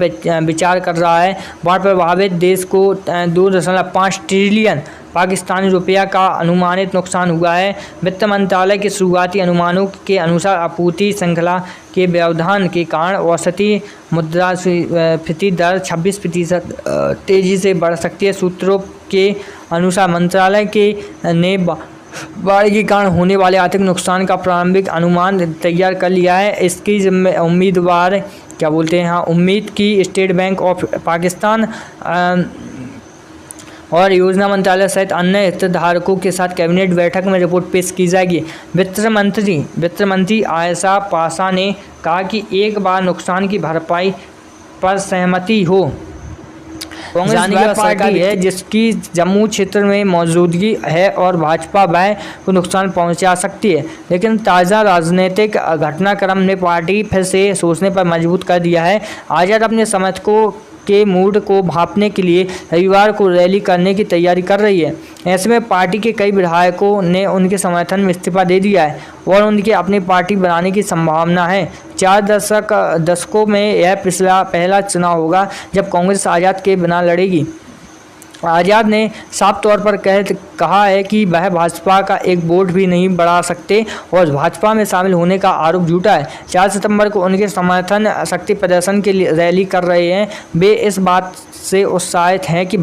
S1: विचार कर रहा है। बाढ़ प्रभावित देश को 2.5 ट्रिलियन पाकिस्तानी रुपया का अनुमानित नुकसान हुआ है। वित्त मंत्रालय के शुरुआती अनुमानों के अनुसार आपूर्ति श्रृंखला के व्यवधान के कारण औसती मुद्रास्फीति दर 26% तेजी से बढ़ सकती है। सूत्रों के अनुसार मंत्रालय ने बाढ़ के कारण होने वाले आर्थिक नुकसान का प्रारंभिक अनुमान तैयार कर लिया है। इसकी उम्मीद की स्टेट बैंक ऑफ पाकिस्तान और योजना मंत्रालय सहित अन्य हितधारकों के साथ कैबिनेट बैठक में रिपोर्ट पेश की जाएगी। वित्त मंत्री आयशा पासा ने कहा कि एक बार नुकसान की भरपाई पर सहमति हो। कांग्रेस वह पार्टी है जिसकी जम्मू क्षेत्र में मौजूदगी है और भाजपा वह को नुकसान पहुंचा सकती है, लेकिन ताज़ा राजनीतिक घटनाक्रम ने पार्टी फिर से सोचने पर मजबूर कर दिया है। आज़ाद अपने समर्थकों के मूड को भांपने के लिए रविवार को रैली करने की तैयारी कर रही है। ऐसे में पार्टी के कई विधायकों ने उनके समर्थन में इस्तीफा दे दिया है और उनकी अपनी पार्टी बनाने की संभावना है। 4 दशकों में यह पहला चुनाव होगा जब कांग्रेस आज़ाद के बिना लड़ेगी। आज़ाद ने साफ तौर पर कहा है कि वह भाजपा का एक वोट भी नहीं बढ़ा सकते और भाजपा में शामिल होने का आरोप झूठा है। 4 सितंबर को उनके समर्थन शक्ति प्रदर्शन के लिए रैली कर रहे हैं। वे इस बात से उत्साहित हैं कि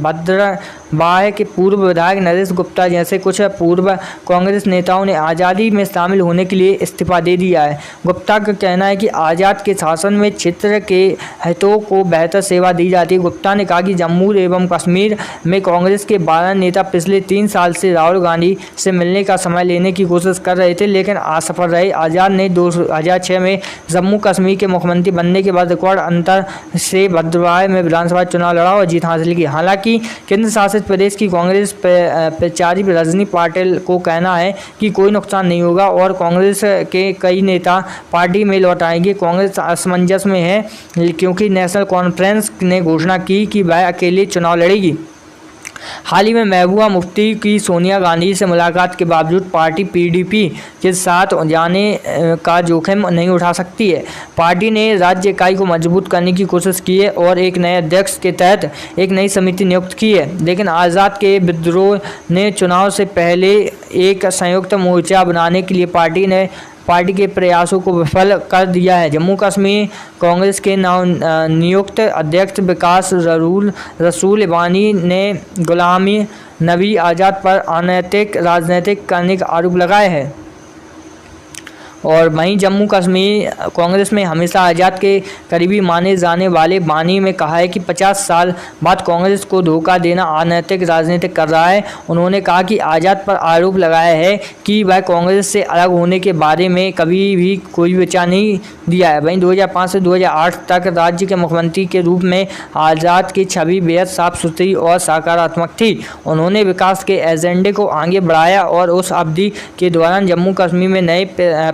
S1: भद्रवाह के पूर्व विधायक नरेश गुप्ता जैसे कुछ पूर्व कांग्रेस नेताओं ने आज़ादी में शामिल होने के लिए इस्तीफा दे दिया है। गुप्ता का कहना है कि आज़ाद के शासन में क्षेत्र के हितों को बेहतर सेवा दी जाती है। गुप्ता ने कहा कि जम्मू एवं कश्मीर में कांग्रेस के 12 नेता पिछले 3 साल से राहुल गांधी से मिलने का समय लेने की कोशिश कर रहे थे, लेकिन असफल रहे। आज़ाद ने 2006 में जम्मू कश्मीर के मुख्यमंत्री बनने के बाद रिकॉर्ड अंतर से भद्रवाह में विधानसभा चुनाव लड़ा और जीत हासिल की। हालांकि केंद्र शासित प्रदेश की कांग्रेस प्रचारी रजनी पाटिल को कहना है कि कोई नुकसान नहीं होगा और कांग्रेस के कई नेता पार्टी में लौट आएंगे। कांग्रेस असमंजस में है क्योंकि नेशनल कॉन्फ्रेंस ने घोषणा की कि वह अकेले चुनाव लड़ेगी। हाल ही में महबूबा मुफ्ती की सोनिया गांधी से मुलाकात के बावजूद पार्टी PDP के साथ जाने का जोखिम नहीं उठा सकती है। पार्टी ने राज्य इकाई को मजबूत करने की कोशिश की है और एक नए अध्यक्ष के तहत एक नई समिति नियुक्त की है, लेकिन आज़ाद के विद्रोह ने चुनाव से पहले एक संयुक्त मोर्चा बनाने के लिए पार्टी के प्रयासों को विफल कर दिया है। जम्मू कश्मीर कांग्रेस के नवनियुक्त अध्यक्ष विकास रसूल वानी ने गुलाम नबी आज़ाद पर अनैतिक राजनीतिक करने का आरोप लगाया है। और वहीं जम्मू कश्मीर कांग्रेस में हमेशा आज़ाद के करीबी माने जाने वाले वानी में कहा है कि 50 साल बाद कांग्रेस को धोखा देना अनैतिक राजनीति कर रहा है। उन्होंने कहा कि आज़ाद पर आरोप लगाया है कि वह कांग्रेस से अलग होने के बारे में कभी भी कोई विचार नहीं दिया है। वहीं 2005 से 2008 तक राज्य के मुख्यमंत्री के रूप में आज़ाद की छवि बेहद साफ सुथरी और सकारात्मक थी। उन्होंने विकास के एजेंडे को आगे बढ़ाया और उस अवधि के दौरान जम्मू कश्मीर में नए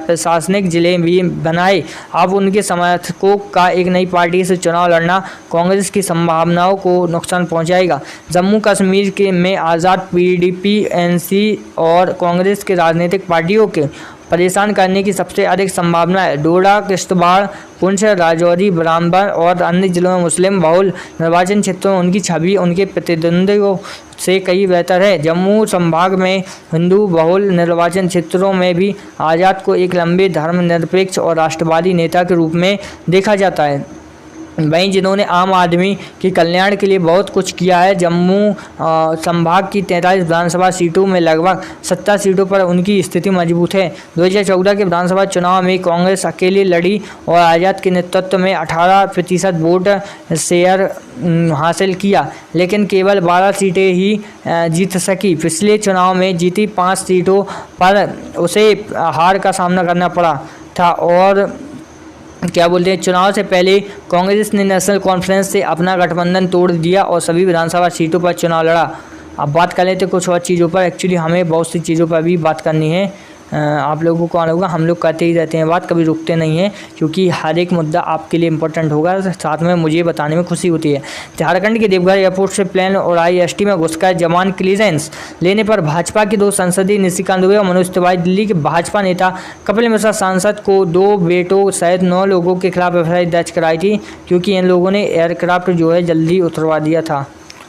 S1: प्रशासनिक जिले भी बनाए। अब उनके समर्थकों का एक नई पार्टी से चुनाव लड़ना कांग्रेस की संभावनाओं को नुकसान पहुंचाएगा। जम्मू कश्मीर में आज़ाद PDP NC और कांग्रेस के राजनीतिक पार्टियों के परेशान करने की सबसे अधिक संभावना है। डोडा, किश्तवाड़, पुंछ, राजौरी, बरामबार और अन्य जिलों में मुस्लिम बहुल निर्वाचन क्षेत्रों में उनकी छवि उनके प्रतिद्वंदियों से कई बेहतर है। जम्मू संभाग में हिंदू बहुल निर्वाचन क्षेत्रों में भी आज़ाद को एक लंबे धर्मनिरपेक्ष और राष्ट्रवादी नेता के रूप में देखा जाता है। वहीं जिन्होंने आम आदमी के कल्याण के लिए बहुत कुछ किया है। जम्मू संभाग की 43 विधानसभा सीटों में लगभग 70 सीटों पर उनकी स्थिति मजबूत है। 2014 के विधानसभा चुनाव में कांग्रेस अकेली लड़ी और आज़ाद के नेतृत्व में 18% वोट शेयर हासिल किया, लेकिन केवल 12 सीटें ही जीत सकी। पिछले चुनाव में जीती 5 सीटों पर उसे हार का सामना करना पड़ा था और चुनाव से पहले कांग्रेस ने नेशनल कॉन्फ्रेंस से अपना गठबंधन तोड़ दिया और सभी विधानसभा सीटों पर चुनाव लड़ा। अब बात कर लेते कुछ और चीज़ों पर। एक्चुअली हमें बहुत सी चीज़ों पर भी बात करनी है। आप लोगों को मालूम होगा हम लोग करते ही रहते हैं बात, कभी रुकते नहीं हैं, क्योंकि हर एक मुद्दा आपके लिए इंपॉर्टेंट होगा, साथ में मुझे बताने में खुशी होती है। झारखंड के देवघर एयरपोर्ट से प्लेन और IST में घुसकर जवान क्लियरेंस लेने पर भाजपा के 2 सांसद निशिकांत दुबे और मनोज तिवारी, दिल्ली के भाजपा नेता कपिल मिश्रा सांसद को 2 बेटों सहित 9 लोगों के खिलाफ FIR दर्ज कराई थी, क्योंकि इन लोगों ने एयरक्राफ्ट जो है जल्दी उतरवा दिया था।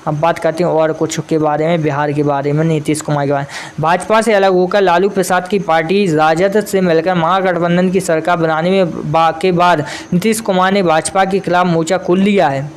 S1: अब बात करते हैं और कुछ के बारे में, बिहार के बारे में, नीतीश कुमार के बारे में। भाजपा से अलग होकर लालू प्रसाद की पार्टी राजद से मिलकर महागठबंधन की सरकार बनाने में के बाद नीतीश कुमार ने भाजपा के खिलाफ मोर्चा खोल लिया है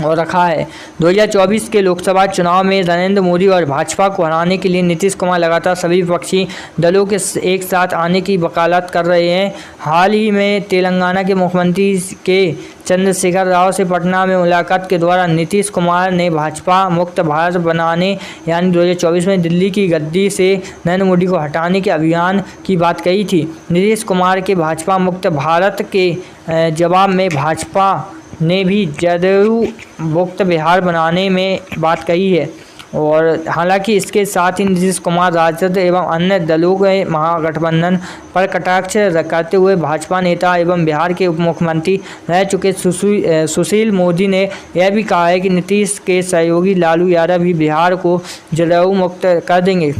S1: और रखा है। 2024 के लोकसभा चुनाव में नरेंद्र मोदी और भाजपा को हराने के लिए नीतीश कुमार लगातार सभी विपक्षी दलों के एक साथ आने की वकालत कर रहे हैं। हाल ही में तेलंगाना के मुख्यमंत्री के चंद्रशेखर राव से पटना में मुलाकात के दौरान नीतीश कुमार ने भाजपा मुक्त भारत बनाने यानी 2024 में दिल्ली की गद्दी से नरेंद्र मोदी को हटाने के अभियान की बात कही थी। नीतीश कुमार के भाजपा मुक्त भारत के जवाब में भाजपा ने भी जदयू मुक्त बिहार बनाने में बात कही है। और हालांकि इसके साथ ही नीतीश कुमार राजद एवं अन्य दलों के महागठबंधन पर कटाक्ष करते हुए भाजपा नेता एवं बिहार के उप मुख्यमंत्री रह चुके सुशील मोदी ने यह भी कहा है कि नीतीश के सहयोगी लालू यादव भी बिहार को जदयू मुक्त कर देंगे।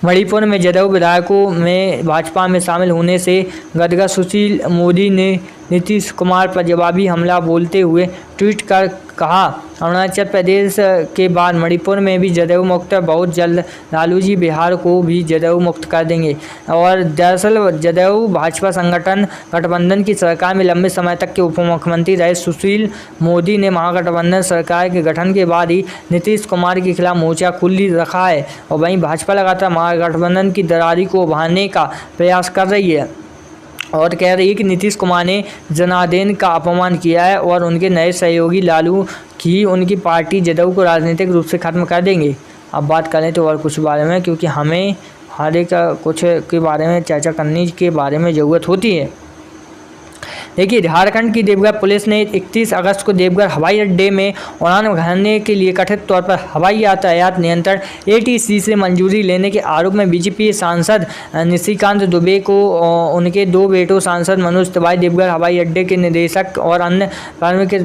S1: मणिपुर में जदयू विधायकों में भाजपा में शामिल होने से गदगद सुशील मोदी ने नीतीश कुमार पर जवाबी हमला बोलते हुए ट्वीट कर कहा, अरुणाचल प्रदेश के बाद मणिपुर में भी जदयू मुक्त, बहुत जल्द लालू जी बिहार को भी जदयू मुक्त कर देंगे। और दरअसल जदयू भाजपा संगठन गठबंधन की सरकार में लंबे समय तक के उप मुख्यमंत्री रहे सुशील मोदी ने महागठबंधन सरकार के गठन के बाद ही नीतीश कुमार के खिलाफ मोर्चा खुली रखा है। और वहीं भाजपा लगातार महागठबंधन की दरारी को उभारने का प्रयास कर रही है और कह रही है कि नीतीश कुमार ने जनार्दन का अपमान किया है और उनके नए सहयोगी लालू की उनकी पार्टी जदयू को राजनीतिक रूप से खत्म कर देंगे। अब बात करें तो और कुछ बारे में, क्योंकि हमें हर एक कुछ के बारे में चर्चा करने के बारे में ज़रूरत होती है। देखिए, झारखंड की देवघर पुलिस ने 31 अगस्त को देवघर हवाई अड्डे में उड़ान भरने के लिए कथित तौर पर हवाई यातायात नियंत्रण ATC से मंजूरी लेने के आरोप में बीजेपी सांसद निशिकांत दुबे को उनके 2 बेटों सांसद मनोज तिवारी, देवघर हवाई अड्डे के निदेशक और अन्य कर्मियों के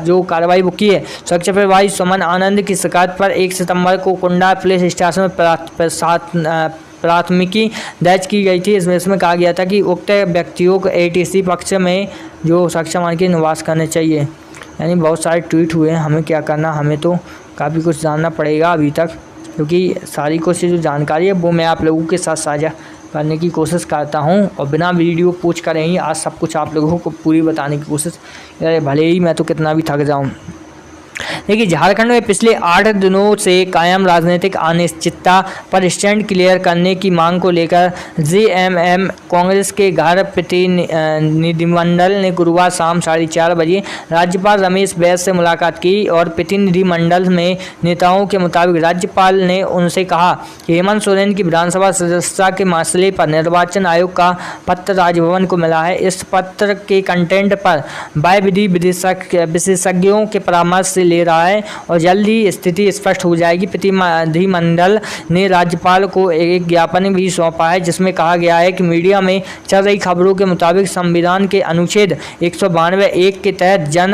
S1: जो कार्रवाई वो की है। सुरक्षा प्रभारी सुमन आनंद की शिकायत पर 1 सितंबर को कुंडा पुलिस स्टेशन में प्राथमिकी दर्ज की गई थी। इसमें कहा गया था कि उक्त व्यक्तियों को ATC पक्ष में जो सुरक्षा मान के निवास करने चाहिए। यानी बहुत सारे ट्वीट हुए हैं, हमें क्या करना, हमें तो काफ़ी कुछ जानना पड़ेगा अभी तक, क्योंकि सारी कुछ जो जानकारी है वो मैं आप लोगों के साथ साझा करने की कोशिश करता हूं और बिना वीडियो पूछ कर ही आज सब कुछ आप लोगों को पूरी बताने की कोशिश, भले ही मैं तो कितना भी थक जाऊँ। देखिए, झारखंड में पिछले 8 दिनों से कायम राजनीतिक अनिश्चितता पर स्टैंड क्लियर करने की मांग को लेकर JMM कांग्रेस के घर प्रतिनिधिमंडल ने गुरुवार शाम 4:30 बजे राज्यपाल रमेश बैस से मुलाकात की और प्रतिनिधिमंडल में नेताओं के मुताबिक राज्यपाल ने उनसे कहा कि हेमंत सोरेन की विधानसभा सदस्यता के मसले पर निर्वाचन आयोग का पत्र राजभवन को मिला है। इस पत्र के कंटेंट पर वह विधि विशेषज्ञों के परामर्श से ले रहा है और जल्द ही स्थिति स्पष्ट हो जाएगी। प्रतिनिधिमंडल ने राज्यपाल को एक ज्ञापन भी सौंपा है जिसमें कहा गया है कि मीडिया में चल रही खबरों के मुताबिक संविधान के अनुच्छेद 192(1) के तहत जन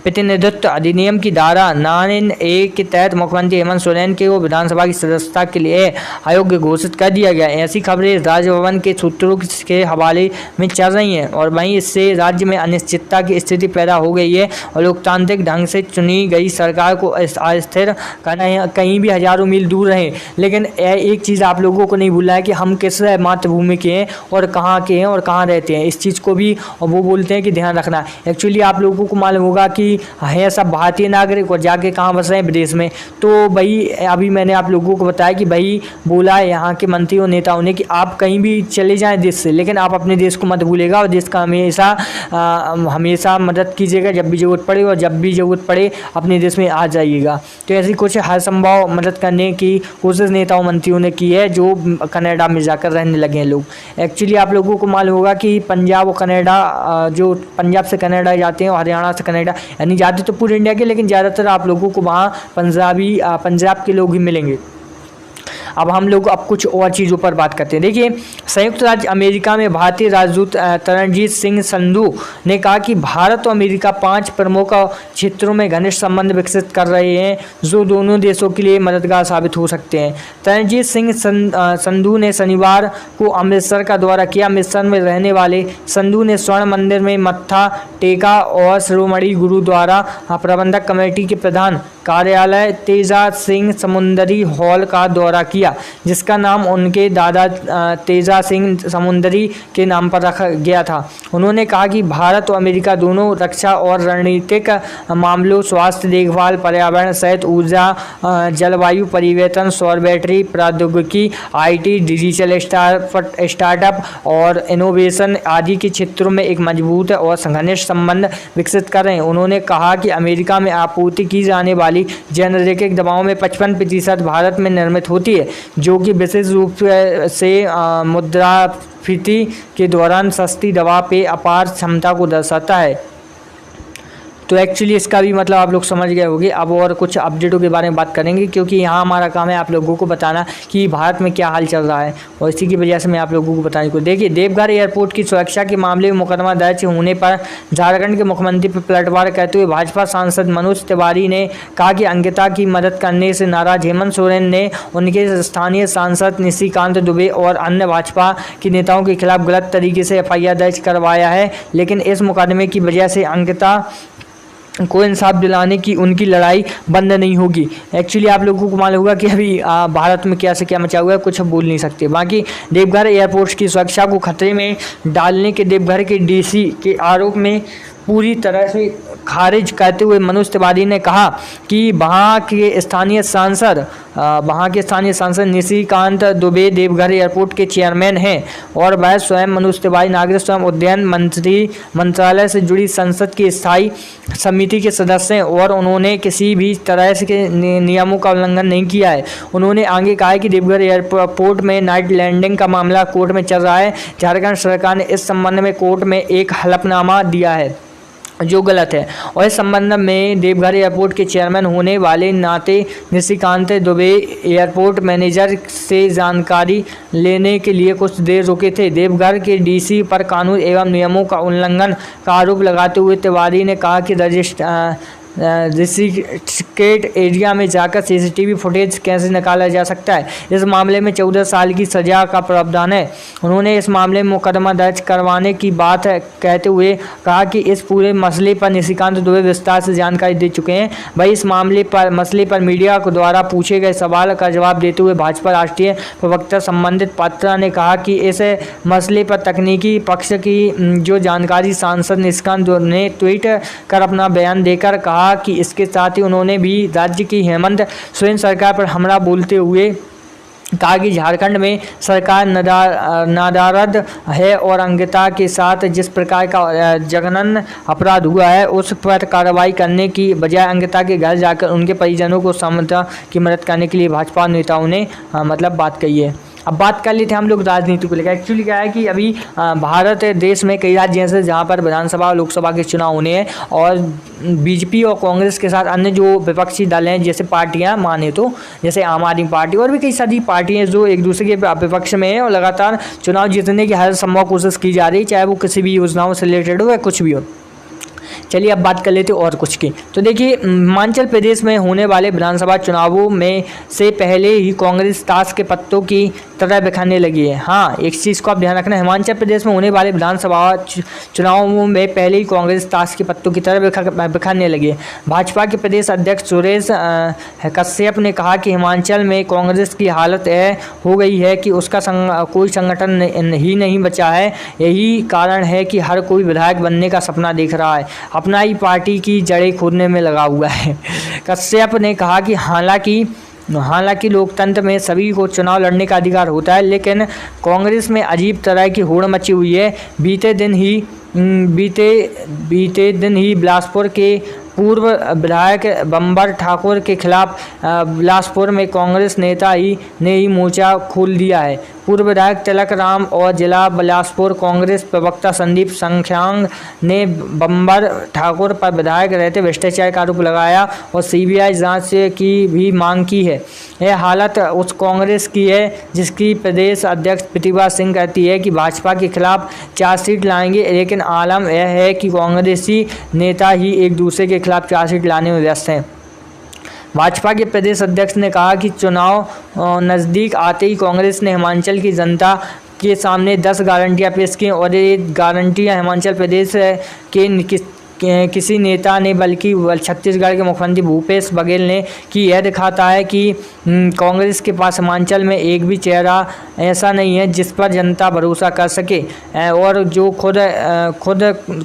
S1: प्रतिनिधित्व अधिनियम की धारा 9(a) के तहत मुख्यमंत्री हेमंत सोरेन के को विधानसभा की सदस्यता के लिए अयोग्य घोषित कर दिया गया। ऐसी खबरें राजभवन के सूत्रों के हवाले में चल रही हैं और वहीं इससे राज्य में अनिश्चितता की स्थिति पैदा हो गई है और लोकतांत्रिक ढंग से चुनी गई सरकार को अस्थिर करना कहीं भी हजारों मील दूर रहे। लेकिन एक चीज़ आप लोगों को नहीं भूलना है कि हम किस मातृभूमि के हैं और कहाँ के हैं और कहाँ रहते हैं, इस चीज़ को भी वो बोलते हैं कि ध्यान रखना। एक्चुअली आप लोगों को मालूम होगा कि है सब भारतीय नागरिक और जाके कहाँ बस रहे हैं, विदेश में। तो भाई अभी मैंने आप लोगों को बताया कि भाई बोला है यहाँ के मंत्रियों नेताओं ने कि आप कहीं भी चले जाएं देश से, लेकिन आप अपने देश को मत भूलिएगा और देश का हमेशा मदद कीजिएगा जब भी ज़रूरत पड़े और जब भी ज़रूरत पड़े अपने देश में आ जाइएगा। तो ऐसी कुछ हर संभव मदद करने की कोशिश नेताओं मंत्रियों ने की है जो कनाडा में जाकर रहने लगे हैं लोग। एक्चुअली आप लोगों को मालूम होगा कि पंजाब और कनाडा, जो पंजाब से कनाडा जाते हैं और हरियाणा से कनाडा, यानी ज़्यादा तो पूरे इंडिया के, लेकिन ज़्यादातर आप लोगों को वहाँ पंजाब के लोग ही मिलेंगे। अब हम लोग अब कुछ और चीज़ों पर बात करते हैं। देखिए, संयुक्त राज्य अमेरिका में भारतीय राजदूत तरणजीत सिंह संधू ने कहा कि भारत और अमेरिका 5 प्रमुख क्षेत्रों में घनिष्ठ संबंध विकसित कर रहे हैं जो दोनों देशों के लिए मददगार साबित हो सकते हैं। तरणजीत सिंह संधू ने शनिवार को अमृतसर का दौरा किया। अमृतसर में रहने वाले संधू ने स्वर्ण मंदिर में मत्था टेका और शिरोमणि गुरुद्वारा प्रबंधक कमेटी के प्रधान कार्यालय तेजा सिंह समुंदरी हॉल का दौरा किया, जिसका नाम उनके दादा तेजा सिंह समुंदरी के नाम पर रखा गया था। उन्होंने कहा कि भारत और अमेरिका दोनों रक्षा और रणनीतिक मामलों, स्वास्थ्य देखभाल, पर्यावरण सहित ऊर्जा, जलवायु परिवर्तन, सौर बैटरी प्रौद्योगिकी, IT, डिजिटल स्टार्टअप और इनोवेशन आदि के क्षेत्रों में एक मजबूत और घनिष्ठ संबंध विकसित कर रहे हैं। उन्होंने कहा कि अमेरिका में आपूर्ति की जाने वाली जेनेरिक दवाओं में 55% भारत में निर्मित होती है, जो कि विशेष रूप से मुद्रास्फीति के दौरान सस्ती दवा पे अपार क्षमता को दर्शाता है। तो एक्चुअली इसका भी मतलब आप लोग समझ गए होंगे। अब और कुछ अपडेटों के बारे में बात करेंगे, क्योंकि यहाँ हमारा काम है आप लोगों को बताना कि भारत में क्या हाल चल रहा है, और इसी की वजह से मैं आप लोगों को बताने को। देखिए, देवघर एयरपोर्ट की सुरक्षा के मामले में मुकदमा दर्ज होने पर झारखंड के मुख्यमंत्री पर पलटवार करते हुए भाजपा सांसद मनोज तिवारी ने कहा कि अंकिता की मदद करने से नाराज हेमंत सोरेन ने उनके स्थानीय सांसद निशिकांत दुबे और अन्य भाजपा के नेताओं के खिलाफ गलत तरीके से FIR दर्ज करवाया है, लेकिन इस मुकदमे की वजह से अंकिता को इंसाफ दिलाने की उनकी लड़ाई बंद नहीं होगी। एक्चुअली आप लोगों को मालूम होगा कि अभी भारत में क्या से क्या मचा हुआ है, कुछ बोल नहीं सकते। बाकी देवघर एयरपोर्ट की सुरक्षा को खतरे में डालने के देवघर के DC के आरोप में पूरी तरह से खारिज करते हुए मनोज तिवारी ने कहा कि वहाँ के स्थानीय सांसद निशिकांत दुबे देवघर एयरपोर्ट के चेयरमैन हैं और वह स्वयं मनोज तिवारी नागरिक स्वयं उद्यान मंत्रालय से जुड़ी संसद की स्थायी समिति के सदस्य हैं और उन्होंने किसी भी तरह के नियमों का उल्लंघन नहीं किया है। उन्होंने आगे कहा है कि देवघर एयरपोर्ट में नाइट लैंडिंग का मामला कोर्ट में चल रहा है। झारखंड सरकार ने इस संबंध में कोर्ट में एक हलफनामा दिया है जो गलत है, और इस संबंध में देवघर एयरपोर्ट के चेयरमैन होने वाले नाते निशिकांत दुबे एयरपोर्ट मैनेजर से जानकारी लेने के लिए कुछ देर रुके थे। देवघर के DC पर कानून एवं नियमों का उल्लंघन का आरोप लगाते हुए तिवारी ने कहा कि रजिस्ट्रेट एरिया में जाकर CCTV फुटेज कैसे निकाला जा सकता है। इस मामले में 14 साल की सजा का प्रावधान है। उन्होंने इस मामले में मुकदमा दर्ज करवाने की बात कहते हुए कहा कि इस पूरे मसले पर निशिकांत दुबे विस्तार से जानकारी दे चुके हैं। वही इस मसले पर मीडिया द्वारा पूछे गए सवाल का जवाब देते हुए भाजपा राष्ट्रीय प्रवक्ता संबंधित पात्रा ने कहा कि इस मसले पर तकनीकी पक्ष की जो जानकारी सांसद निशिकांत ने ट्वीट कर अपना बयान देकर कहा कि इसके साथ ही उन्होंने भी राज्य की हेमंत सोरेन सरकार पर हमला बोलते हुए कहा कि झारखंड में सरकार नादारद है और अंकिता के साथ जिस प्रकार का जघन्य अपराध हुआ है उस पर कार्रवाई करने की बजाय अंकिता के घर जाकर उनके परिजनों को समता की मदद करने के लिए भाजपा नेताओं ने बात कही है। अब बात कर लेते हैं हम लोग राजनीति को लेकर। एक्चुअली क्या है कि अभी भारत देश में कई राज्य ऐसे जहाँ पर विधानसभा और लोकसभा के चुनाव होने हैं, और BJP और कांग्रेस के साथ अन्य जो विपक्षी दल हैं, जैसे पार्टियां माने तो जैसे आम आदमी पार्टी और भी कई सारी पार्टियां जो एक दूसरे के विपक्ष में है और लगातार चुनाव जीतने की हर संभव कोशिश की जा रही है, चाहे वो किसी भी योजनाओं से रिलेटेड हो या कुछ भी हो। चलिए अब बात कर लेते हैं और कुछ की। तो देखिए, हिमाचल प्रदेश में होने वाले विधानसभा चुनावों में से पहले ही कांग्रेस ताश के पत्तों की तरह बिखरने लगी है। हाँ, एक चीज़ को आप ध्यान रखना, हिमाचल प्रदेश में होने वाले विधानसभा चुनावों में पहले ही कांग्रेस ताश के पत्तों की तरह बिखरने लगी है। भाजपा के प्रदेश अध्यक्ष सुरेश कश्यप ने कहा कि हिमाचल में कांग्रेस की हालत हो गई है कि उसका कोई संगठन ही नहीं बचा है। यही कारण है कि हर कोई विधायक बनने का सपना देख रहा है, अपना ही पार्टी की जड़ें खोदने में लगा हुआ है। कश्यप ने कहा कि हालांकि लोकतंत्र में सभी को चुनाव लड़ने का अधिकार होता है, लेकिन कांग्रेस में अजीब तरह की होड़ मची हुई है। बीते दिन ही बिलासपुर के पूर्व विधायक बंबर ठाकुर के खिलाफ बिलासपुर में कांग्रेस नेता ने ही मोर्चा खोल दिया है। पूर्व विधायक तिलक राम और जिला बिलासपुर कांग्रेस प्रवक्ता संदीप संख्यांग ने बंबर ठाकुर पर विधायक रहते भ्रष्टाचार का आरोप लगाया और सीबीआई जांच की भी मांग की है। यह हालत उस कांग्रेस की है जिसकी प्रदेश अध्यक्ष प्रतिभा सिंह कहती है कि भाजपा के खिलाफ चार्जशीट लाएंगे, लेकिन आलम यह है कि कांग्रेसी नेता ही एक दूसरे के खिलाफ चार्जशीट लाने में व्यस्त हैं। भाजपा के प्रदेश अध्यक्ष ने कहा कि चुनाव नज़दीक आते ही कांग्रेस ने हिमाचल की जनता के सामने 10 गारंटियां पेश की और ये गारंटियां हिमाचल प्रदेश के किसी नेता ने बल्कि छत्तीसगढ़ के मुख्यमंत्री भूपेश बघेल ने की। यह दिखाता है कि कांग्रेस के पास हिमाचल में एक भी चेहरा ऐसा नहीं है जिस पर जनता भरोसा कर सके और जो खुद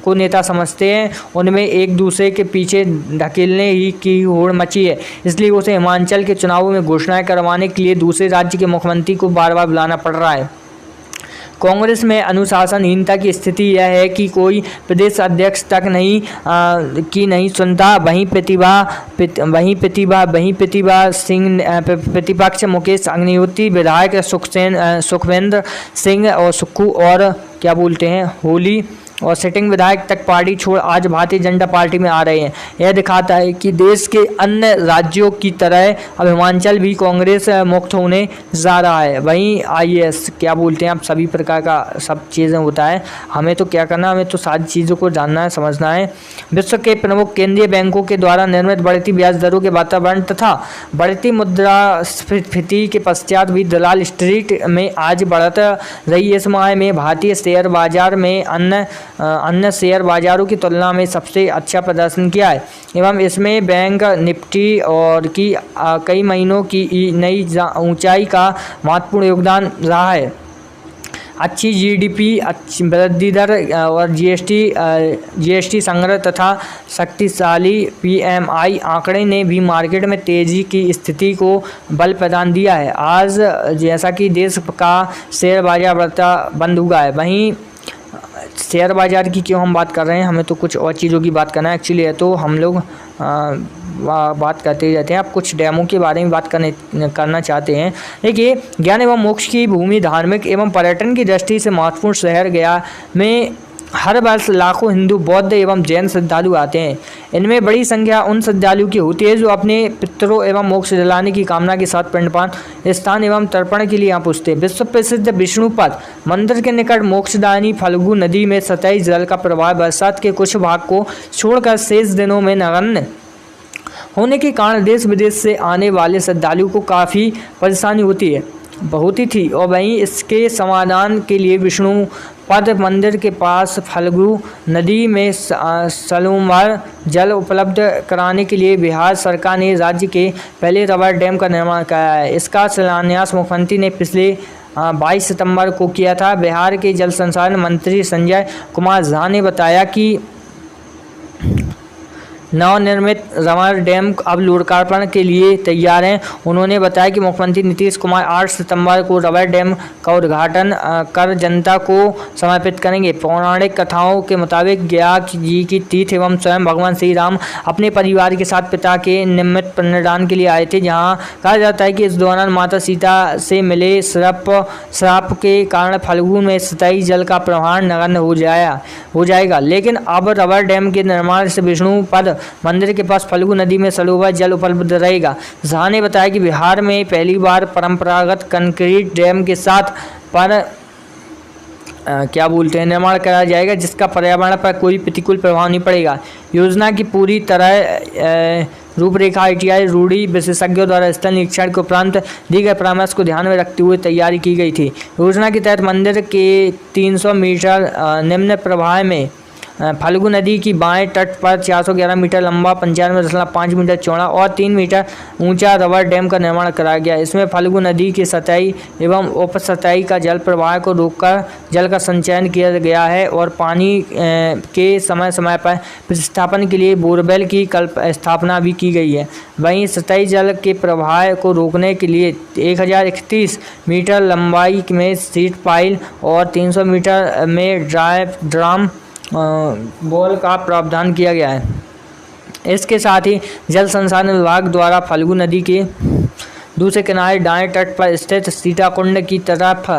S1: को नेता समझते हैं उनमें एक दूसरे के पीछे ढकेलने ही की होड़ मची है। इसलिए उसे हिमाचल के चुनावों में घोषणाएं करवाने के लिए दूसरे राज्य के मुख्यमंत्री को बार बार बुलाना पड़ रहा है। कांग्रेस में अनुशासनहीनता की स्थिति यह है कि कोई प्रदेश अध्यक्ष तक नहीं सुनता। वहीं प्रतिभा सिंह प्रतिपक्ष मुकेश अग्निहोत्री, विधायक सुखविंदर सिंह और सुक्खू और क्या बोलते हैं होली और सिटिंग विधायक तक पार्टी छोड़ आज भारतीय जनता पार्टी में आ रहे हैं। यह दिखाता है कि देश के अन्य राज्यों की तरह अब हिमाचल भी कांग्रेस मुक्त होने जा रहा है। वहीं आईएएस क्या बोलते हैं, अब सभी प्रकार का सब चीज़ें होता है। हमें तो क्या करना, हमें तो सारी चीज़ों को जानना है, समझना है। विश्व के प्रमुख केंद्रीय बैंकों के द्वारा निर्मित बढ़ती ब्याज दरों के वातावरण तथा बढ़ती मुद्रास्फीति के पश्चात भी दलाल स्ट्रीट में आज बढ़त रही। इस माह में भारतीय शेयर बाजार में अन्य शेयर बाजारों की तुलना में सबसे अच्छा प्रदर्शन किया है एवं इसमें बैंक निफ्टी और की कई महीनों की नई ऊंचाई का महत्वपूर्ण योगदान रहा है। अच्छी जीडीपी, अच्छी वृद्धि दर और जीएसटी संग्रह तथा शक्तिशाली पीएमआई आंकड़े ने भी मार्केट में तेजी की स्थिति को बल प्रदान दिया है। आज जैसा कि देश का शेयर बाजार बढ़ता बंद हुआ है, वहीं शेयर बाज़ार की क्यों हम बात कर रहे हैं, हमें तो कुछ और चीज़ों की बात करना है एक्चुअली है, तो हम लोग बात करते ही रहते हैं। आप कुछ डैमों के बारे में बात करना चाहते हैं। देखिए, ज्ञान एवं मोक्ष की भूमि, धार्मिक एवं पर्यटन की दृष्टि से महत्वपूर्ण शहर गया में हर वर्ष लाखों हिंदू, बौद्ध एवं जैन श्रद्धालु आते हैं। इनमें बड़ी संख्या उन श्रद्धालुओं की होती है जो अपने पितरों एवं मोक्ष दिलाने की कामना के साथ पिंडपान, स्नान एवं तर्पण के लिए यहाँ पूछते हैं। विश्व प्रसिद्ध विष्णुपद मंदिर के निकट मोक्षदायिनी फल्गु नदी में सतही जल का प्रवाह बरसात के कुछ भाग को छोड़कर शेष दिनों में नगण्य होने के कारण देश विदेश से आने वाले श्रद्धालुओं को काफ़ी परेशानी होती थी और वहीं इसके समाधान के लिए विष्णुपद मंदिर के पास फल्गु नदी में सलूमर जल उपलब्ध कराने के लिए बिहार सरकार ने राज्य के पहले रबर डैम का निर्माण कराया है। इसका शिलान्यास मुख्यमंत्री ने पिछले 22 सितंबर को किया था। बिहार के जल संसाधन मंत्री संजय कुमार झा ने बताया कि नवनिर्मित रबर डैम अब लोकार्पण के लिए तैयार हैं। उन्होंने बताया कि मुख्यमंत्री नीतीश कुमार 8 सितंबर को रबर डैम का उद्घाटन कर जनता को समर्पित करेंगे। पौराणिक कथाओं के मुताबिक गया जी की तीर्थ एवं स्वयं भगवान श्री राम अपने परिवार के साथ पिता के निमित्त पिंडदान के लिए आए थे, जहां कहा जाता है कि इस दौरान माता सीता से मिले श्राप के कारण फल्गु में सतही जल का प्रवाह नगण्य हो जाएगा। लेकिन अब रबर डैम के निर्माण से विष्णुपद मंदिर के पास फल्गु नदी में सलूबा जल उपलब्ध रहेगा। झा ने बताया कि बिहार में पहली बार परंपरागत कंक्रीट डैम के साथ निर्माण कराया जाएगा, जिसका पर्यावरण पर कोई प्रतिकूल प्रभाव नहीं पड़ेगा। योजना की पूरी तरह रूपरेखा आईटीआई रूढ़ी विशेषज्ञों द्वारा स्थल निरीक्षण के उपरांत दी गए परामर्श को ध्यान में रखते हुए तैयारी की गई थी। योजना के तहत मंदिर के 300 मीटर निम्न प्रवाह में फल्गु नदी की बाएं तट पर 411 मीटर लंबा, 95.5 मीटर चौड़ा और 3 मीटर ऊंचा रबर डैम का निर्माण कराया गया। इसमें फल्गु नदी के सतही एवं उपसतही का जल प्रवाह को रोककर जल का संचयन किया गया है और पानी के समय समय पर प्रतिस्थापन के लिए बोरवेल की स्थापना भी की गई है। वहीं सतही जल के प्रवाह को रोकने के लिए 1031 मीटर लंबाई में सीट पाइल और 300 मीटर में ड्राम बॉल का प्रावधान किया गया है। इसके साथ ही जल संसाधन विभाग द्वारा फल्गु नदी के दूसरे किनारे दाएं तट पर स्थित सीताकुंड की तरफ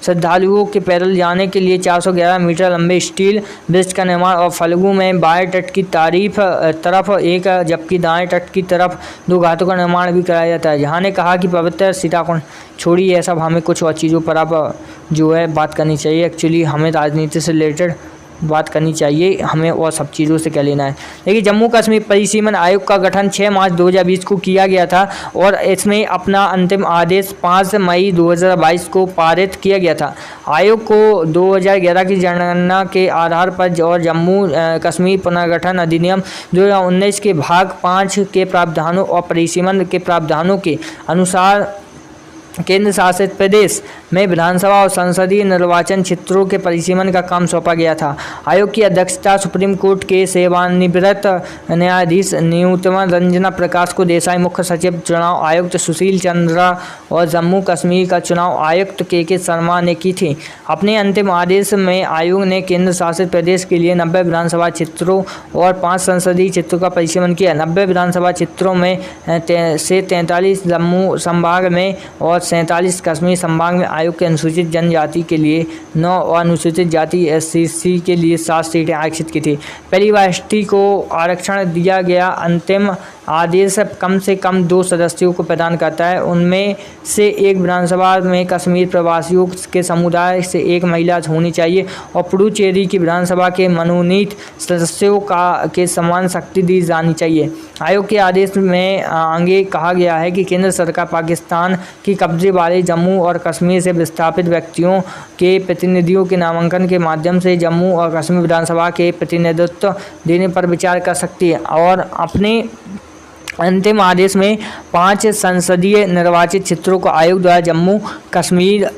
S1: श्रद्धालुओं के पैदल जाने के लिए 411 मीटर लंबे स्टील ब्रिज का निर्माण और फल्गु में बाएं तट की तरफ एक जबकि दाएं तट की तरफ 2 घाटों का निर्माण भी कराया जाता है। जहाँ ने कहा कि पवित्र सीताकुंड छोड़िए, ऐसा हमें कुछ और चीज़ों पर आप जो है बात करनी चाहिए। एक्चुअली हमें राजनीति से रिलेटेड बात करनी चाहिए, हमें और सब चीज़ों से क्या लेना है। देखिए, जम्मू कश्मीर परिसीमन आयोग का गठन 6 मार्च 2020 को किया गया था और इसमें अपना अंतिम आदेश 5 मई 2022 को पारित किया गया था। आयोग को 2011 की जनगणना के आधार पर और जम्मू कश्मीर पुनर्गठन अधिनियम 2019 के भाग 5 के प्रावधानों और परिसीमन के प्रावधानों के अनुसार केंद्र शासित प्रदेश में विधानसभा और संसदीय निर्वाचन क्षेत्रों के परिसीमन का काम सौंपा गया था। आयोग की अध्यक्षता सुप्रीम कोर्ट के सेवानिवृत्त न्यायाधीश न्यूनतम रंजना प्रकाश को देसाई, मुख्य सचिव चुनाव आयुक्त सुशील चंद्रा और जम्मू कश्मीर का चुनाव आयुक्त के शर्मा ने की थी। अपने अंतिम आदेश में आयोग ने केंद्र शासित प्रदेश के लिए 90 विधानसभा क्षेत्रों और 5 संसदीय क्षेत्रों का परिसीमन किया। 90 विधानसभा क्षेत्रों में से 43 जम्मू संभाग में और 47 कश्मीर संभाग में आयोग के अनुसूचित जनजाति के लिए 9 और अनुसूचित जाति SC के लिए 7 सीटें आरक्षित की थी। पहली बार ST को आरक्षण दिया गया। अंतिम आदेश कम से कम 2 सदस्यों को प्रदान करता है। उनमें से एक विधानसभा में कश्मीर प्रवासियों के समुदाय से 1 महिला होनी चाहिए और पुडुचेरी की विधानसभा के मनोनीत सदस्यों के समान शक्ति दी जानी चाहिए। आयोग के आदेश में आगे कहा गया है कि केंद्र सरकार पाकिस्तान की कब्जे वाले जम्मू और कश्मीर से विस्थापित व्यक्तियों के प्रतिनिधियों के नामांकन के माध्यम से जम्मू और कश्मीर विधानसभा के प्रतिनिधित्व देने पर विचार कर सकती है और अपने अंतिम आदेश में 5 संसदीय निर्वाचित क्षेत्रों को आयोग द्वारा जम्मू कश्मीर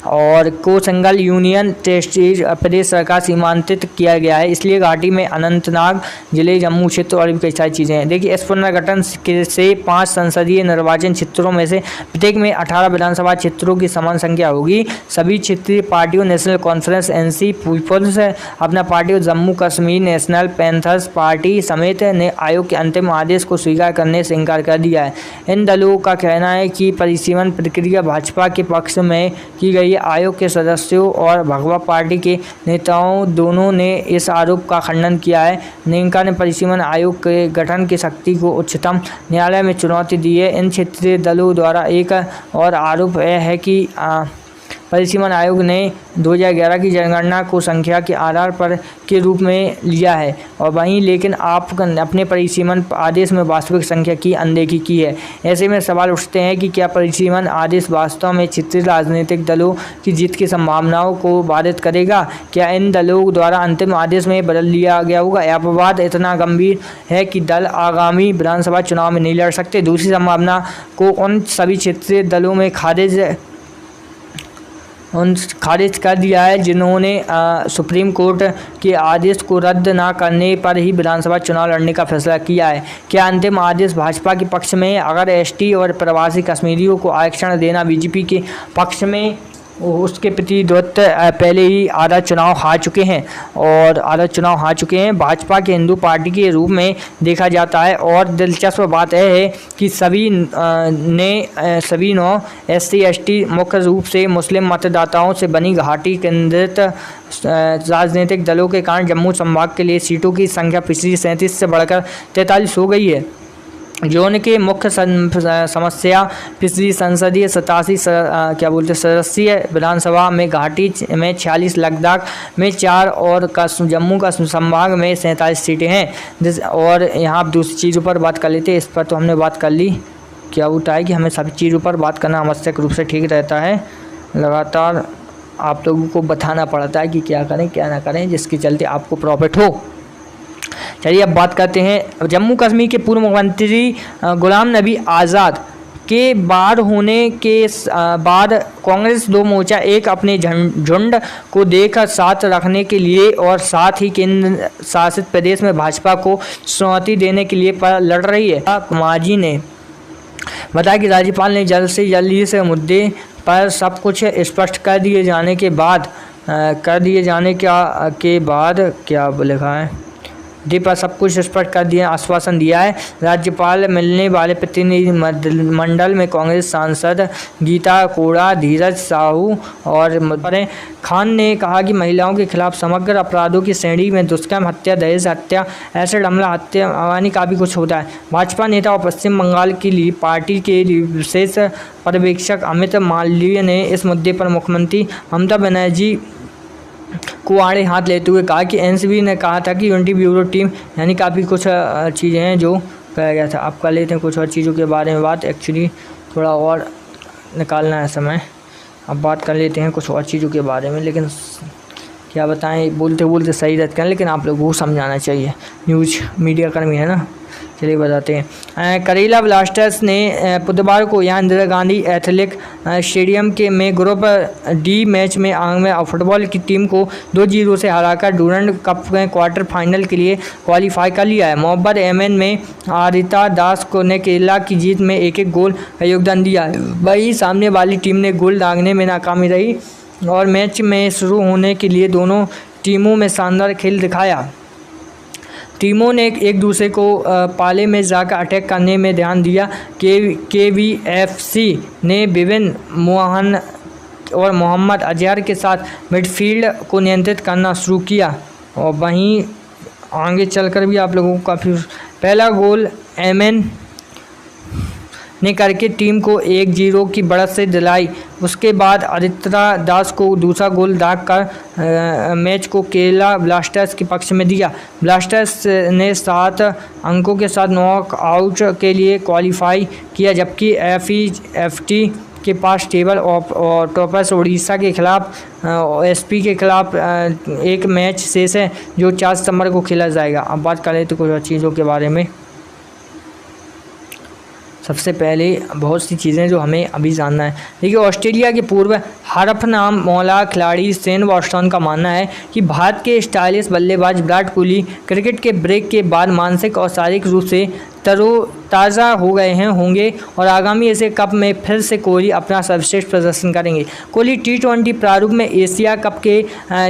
S1: और को सिंगल यूनियन टेरिटरी प्रदेश सरकार सीमांकित किया गया है। इसलिए घाटी में अनंतनाग जिले, जम्मू क्षेत्र और भी कई सारी चीज़ें हैं। देखिए, इस पुनर्गठन से 5 संसदीय निर्वाचन क्षेत्रों में से प्रत्येक में 18 विधानसभा क्षेत्रों की समान संख्या होगी। सभी क्षेत्रीय पार्टियों नेशनल कॉन्फ्रेंस NC, पीपल्स अपना पार्टी और Jammu Kashmir national panthers party समेत ने आयोग के अंतिम आदेश को स्वीकार करने से इनकार कर दिया है। इन दलों का कहना है कि परिसीमन प्रक्रिया भाजपा के पक्ष में की गई। आयोग के सदस्यों और भगवा पार्टी के नेताओं दोनों ने इस आरोप का खंडन किया है। नेंका ने परिसीमन आयोग के गठन की शक्ति को उच्चतम न्यायालय में चुनौती दी है। इन क्षेत्रीय दलों द्वारा एक और आरोप यह है कि परिसीमन आयोग ने 2011 की जनगणना को संख्या के आधार पर के रूप में लिया है और वहीं लेकिन आप अपने परिसीमन आदेश में वास्तविक संख्या की अनदेखी की है। ऐसे में सवाल उठते हैं कि क्या परिसीमन आदेश वास्तव में क्षेत्रीय राजनीतिक दलों की जीत की संभावनाओं को बाधित करेगा? क्या इन दलों द्वारा अंतिम आदेश में बदल लिया गया होगा? अपवाद इतना गंभीर है कि दल आगामी विधानसभा चुनाव में नहीं लड़ सकते। दूसरी संभावना को उन सभी क्षेत्रीय दलों में खारिज कर दिया है जिन्होंने सुप्रीम कोर्ट के आदेश को रद्द न करने पर ही विधानसभा चुनाव लड़ने का फैसला किया है। क्या अंतिम आदेश भाजपा के पक्ष में? अगर ST और प्रवासी कश्मीरियों को आरक्षण देना BJP के पक्ष में, उसके प्रतिद्वंद पहले ही आधा चुनाव हार चुके हैं भाजपा के हिंदू पार्टी के रूप में देखा जाता है। और दिलचस्प बात यह है कि सभी 9 SC ST मुख्य रूप से मुस्लिम मतदाताओं से बनी घाटी केंद्रित राजनीतिक दलों के कारण जम्मू संभाग के लिए सीटों की संख्या पिछली 37 से बढ़कर 43 हो गई है। जोन के मुख्य समस्या पिछली संसदीय सदस्यीय विधानसभा में घाटी में 46, लद्दाख में 4 और जम्मू का संभाग में 47 सीटें हैं। और यहाँ आप दूसरी चीज़ों पर बात कर लेते हैं। इस पर तो हमने बात कर ली। क्या होता है कि हमें सभी चीज़ों पर बात करना आवश्यक रूप से ठीक रहता है। लगातार आप लोगों को बताना पड़ता है कि क्या करें क्या ना करें, जिसके चलते आपको प्रॉफिट हो। चलिए अब बात करते हैं जम्मू कश्मीर के पूर्व मुख्यमंत्री गुलाम नबी आज़ाद के बाहर होने के बाद कांग्रेस 2 मोर्चा एक अपने झुंड को देकर साथ रखने के लिए और साथ ही केंद्र शासित प्रदेश में भाजपा को चुनौती देने के लिए पर लड़ रही है। मांझी ने बताया कि राज्यपाल ने जल्द से जल्द इस मुद्दे पर सब कुछ स्पष्ट कर दिए जाने के बाद क्या लिखा है, पर सब कुछ स्पष्ट कर दिया, आश्वासन दिया है। राज्यपाल मिलने वाले प्रतिनिधि मंडल में कांग्रेस सांसद गीता कोड़ा, धीरज साहू और फतेह खान ने कहा कि महिलाओं के खिलाफ समग्र अपराधों की श्रेणी में दुष्कर्म, हत्या, दहेज हत्या, एसिड हमला, हत्या यानी काफ़ी कुछ होता है। भाजपा नेता और पश्चिम बंगाल की पार्टी के विशेष पर्यवेक्षक अमित मालवीय ने इस मुद्दे पर मुख्यमंत्री ममता बनर्जी को आड़े हाथ लेते हुए कहा कि एनसीबी ने कहा था कि यूनिटी ब्यूरो टीम यानी काफ़ी कुछ चीज़ें हैं जो कहा गया था। आप कर लेते हैं कुछ और चीज़ों के बारे में बात, एक्चुअली थोड़ा और निकालना है समय। अब बात कर लेते हैं कुछ और चीज़ों के बारे में, लेकिन क्या बताएं, बोलते बोलते सही रहते हैं, लेकिन आप लोगों को समझाना चाहिए, न्यूज़ मीडिया कर्मी है ना। चलिए बताते हैं। करेला ब्लास्टर्स ने बुधवार को यहाँ इंदिरा गांधी एथलेटिक स्टेडियम के में ग्रुप डी मैच में आंगन फुटबॉल की टीम को 2-0 से हराकर डूरंड कप के क्वार्टर फाइनल के लिए क्वालिफाई कर लिया है। मोहब्बत एमएन में आरिता दास को ने केरला की जीत में 1-1 गोल का योगदान दिया है। वही सामने वाली टीम ने गोल दागने में नाकामी रही और मैच में शुरू होने के लिए दोनों टीमों में शानदार खेल दिखाया। टीमों ने एक दूसरे को पाले में जाकर अटैक करने में ध्यान दिया। केवीएफसी ने विभिन्न मोहन और मोहम्मद अजहर के साथ मिडफील्ड को नियंत्रित करना शुरू किया और वहीं आगे चलकर भी आप लोगों को काफ़ी पहला गोल एमएन ने करके टीम को 1-0 की बढ़त से दिलाई। उसके बाद आदित्य दास को दूसरा गोल दागकर मैच को केरला ब्लास्टर्स के पक्ष में दिया। ब्लास्टर्स ने 7 अंकों के साथ नॉकआउट के लिए क्वालिफाई किया, जबकि एफटी के पास टेबल और टॉपर्स उड़ीसा के खिलाफ एसपी के खिलाफ एक मैच शेष है जो 4 सितंबर को खेला जाएगा। अब बात करें तो कुछ और चीज़ों के बारे में। सबसे पहले बहुत सी चीज़ें जो हमें अभी जानना है। देखिए, ऑस्ट्रेलिया के पूर्व हरफनाम मौला खिलाड़ी शेन वॉटसन का मानना है कि भारत के स्टाइलिश बल्लेबाज विराट कोहली क्रिकेट के ब्रेक के बाद मानसिक और शारीरिक रूप से तरोताज़ा हो गए होंगे और आगामी एशिया कप में फिर से कोहली अपना सर्वश्रेष्ठ प्रदर्शन करेंगे। कोहली T20 प्रारूप में एशिया कप के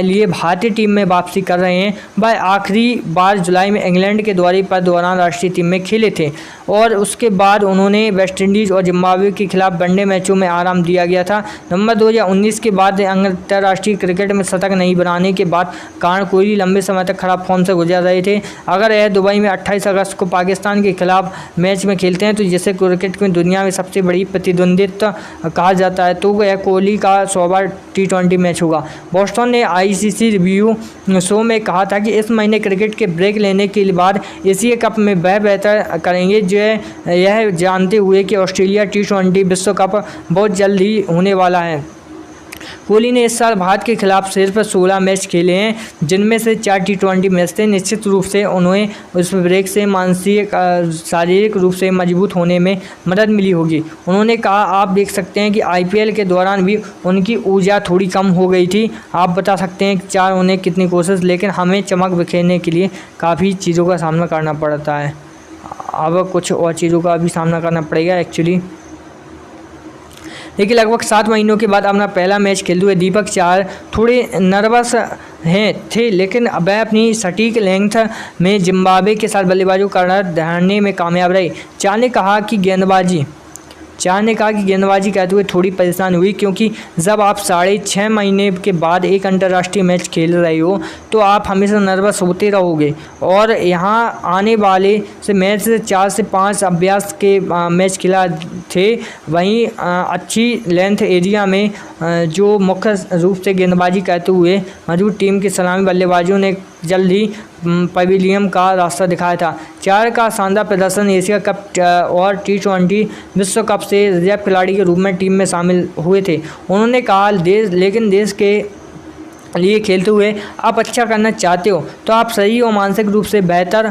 S1: लिए भारतीय टीम में वापसी कर रहे हैं। वह आखिरी बार जुलाई में इंग्लैंड के दौरे पर दौरान राष्ट्रीय टीम में खेले थे और उसके बाद उन्होंने वेस्टइंडीज़ और जिम्बाब्वे के खिलाफ वनडे मैचों में आराम दिया गया था। नवंबर 2019 के बाद अंतर्राष्ट्रीय क्रिकेट में शतक नहीं बनाने के बाद कारण कोहली लंबे समय तक खराब फॉर्म से गुजर रहे थे। अगर यह दुबई में 28 अगस्त को पाकिस्तान के खिलाफ मैच में खेलते हैं तो जिसे क्रिकेट में दुनिया में सबसे बड़ी प्रतिद्वंदिता कहा जाता है, तो यह कोहली का 100वां T20 मैच होगा। बोस्टन ने ICC रिव्यू शो में कहा था कि इस महीने क्रिकेट के ब्रेक लेने के बाद एशिया कप में वह बेहतर करेंगे, जो यह जानते हुए कि ऑस्ट्रेलिया T20 विश्व कप बहुत जल्द ही होने वाला है। कोहली ने इस साल भारत के खिलाफ सिर्फ 16 मैच खेले हैं, जिनमें से 4 T20 मैच थे। निश्चित रूप से उन्हें उस ब्रेक से मानसिक शारीरिक रूप से मजबूत होने में मदद मिली होगी। उन्होंने कहा, आप देख सकते हैं कि IPL के दौरान भी उनकी ऊर्जा थोड़ी कम हो गई थी। आप बता सकते हैं कि 4 उन्हें कितनी कोशिश, लेकिन हमें चमक बिखेरने के लिए काफ़ी चीज़ों का सामना करना पड़ता है। अब कुछ और चीज़ों का भी सामना करना पड़ेगा एक्चुअली। देखिए, लगभग 7 महीनों के बाद अपना पहला मैच खेलते हुए दीपक चाहर थोड़े नर्वस थे, लेकिन वह अपनी सटीक लेंथ में जिम्बाब्वे के साथ बल्लेबाजी करने में कामयाब रहे। चाहर ने कहा कि गेंदबाजी कहते हुए थोड़ी परेशान हुई, क्योंकि जब आप 6.5 महीने के बाद एक अंतर्राष्ट्रीय मैच खेल रहे हो तो आप हमेशा नर्वस होते रहोगे और यहाँ आने वाले से मैच से 4 से 5 अभ्यास के मैच खेला थे। वहीं अच्छी लेंथ एरिया में जो मुख्य रूप से गेंदबाजी करते हुए मौजूद टीम के सलामी बल्लेबाजों ने जल्द ही पवेलियन का रास्ता दिखाया था। चार का शानदार प्रदर्शन एशिया कप और T20 विश्व कप से रिजर्व खिलाड़ी के रूप में टीम में शामिल हुए थे। उन्होंने कहा, लेकिन देश के लिए खेलते हुए आप अच्छा करना चाहते हो तो आप सही और मानसिक रूप से बेहतर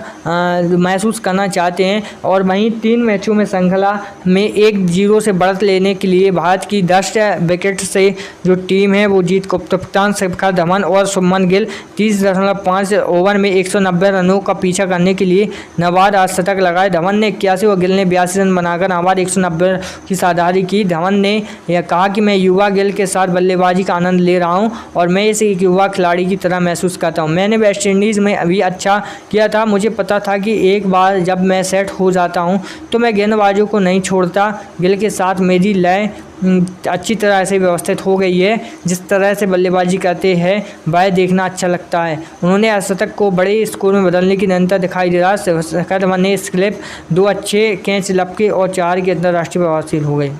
S1: महसूस करना चाहते हैं। और वहीं 3 मैचों में श्रृंखला में 1-0 से बढ़त लेने के लिए भारत की 10 विकेट से जो टीम है वो जीत को कप्तान शिखर धवन और शुभमन गिल 30.5 ओवर में 190 रनों का पीछा करने के लिए नवाद आज शतक लगाए। धवन ने 81 और गिल ने 82 रन बनाकर नवाद 190 की साझेदारी की। धवन ने यह कहा कि मैं युवा गिल के साथ बल्लेबाजी का आनंद ले रहा हूँ और मैं इसे एक युवा खिलाड़ी की तरह महसूस करता हूँ। मैंने वेस्ट इंडीज़ में अभी अच्छा किया था। मुझे पता था कि एक बार जब मैं सेट हो जाता हूँ तो मैं गेंदबाजों को नहीं छोड़ता। गिल के साथ मेरी लय अच्छी तरह से व्यवस्थित हो गई है। जिस तरह से बल्लेबाजी करते हैं वह देखना अच्छा लगता है। उन्होंने अर्धशतक को बड़े स्कोर में बदलने की निरंतर दिखाई दे रहा। शिखर धवन ने स्लिप 2 अच्छे कैच लपके और 4 के अंतर्राष्ट्रीय प्रभावशील हो गए।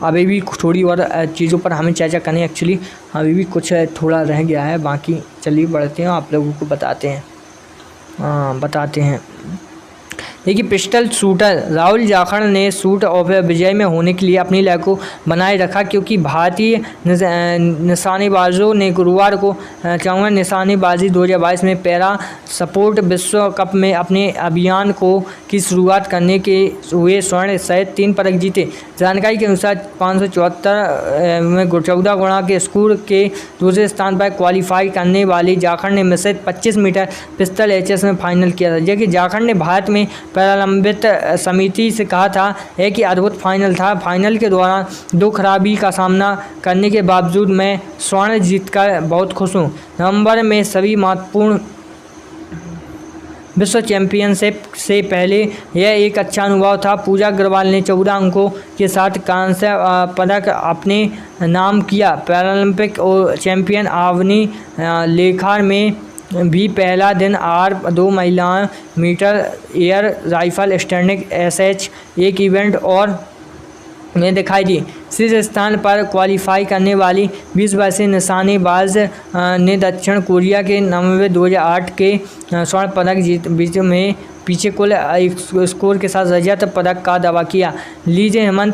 S1: अभी भी थोड़ी और चीज़ों पर हमें चर्चा करनी है। एक्चुअली अभी भी कुछ थोड़ा रह गया है, बाकी चलिए बढ़ते हैं, आप लोगों को बताते हैं। देखिए, पिस्टल शूटर राहुल जाखड़ ने शूट ऑफ विजय में होने के लिए अपनी लय को बनाए रखा, क्योंकि भारतीय निशानेबाजों ने गुरुवार को निशानेबाजी 2022 में पैरा स्पोर्ट विश्व कप में अपने अभियान की शुरुआत करने के हुए स्वर्ण सहित 3 पदक जीते। जानकारी के अनुसार 574 में 14 गुणा के स्कोर के दूसरे स्थान पर क्वालिफाई करने वाली जाखड़ ने मिश्रित 25 मीटर पिस्टल एचएस में फाइनल किया था। जबकि जाखड़ ने भारत में पैरालंबित समिति से कहा था कि अद्भुत फाइनल था। फाइनल के दौरान 2 खराबी का सामना करने के बावजूद मैं स्वर्ण जीतकर बहुत खुश हूँ। नवंबर में सभी महत्वपूर्ण विश्व चैंपियनशिप से पहले यह एक अच्छा अनुभव था। पूजा अग्रवाल ने 14 अंकों के साथ कांस्य पदक अपने नाम किया। पैरालंपिक चैंपियन आवनी लेखार में भी पहला दिन R2 महिलाओं metre air rifle standing SH एक इवेंट और में दिखाई दी। शीर्ष स्थान पर क्वालिफाई करने वाली 20 वर्षीय निशानेबाज ने दक्षिण कोरिया के नवंबर 2008 के स्वर्ण पदक बीच में पीछे कुल स्कोर के साथ रजत पदक का दावा किया। लीजिए हेमंत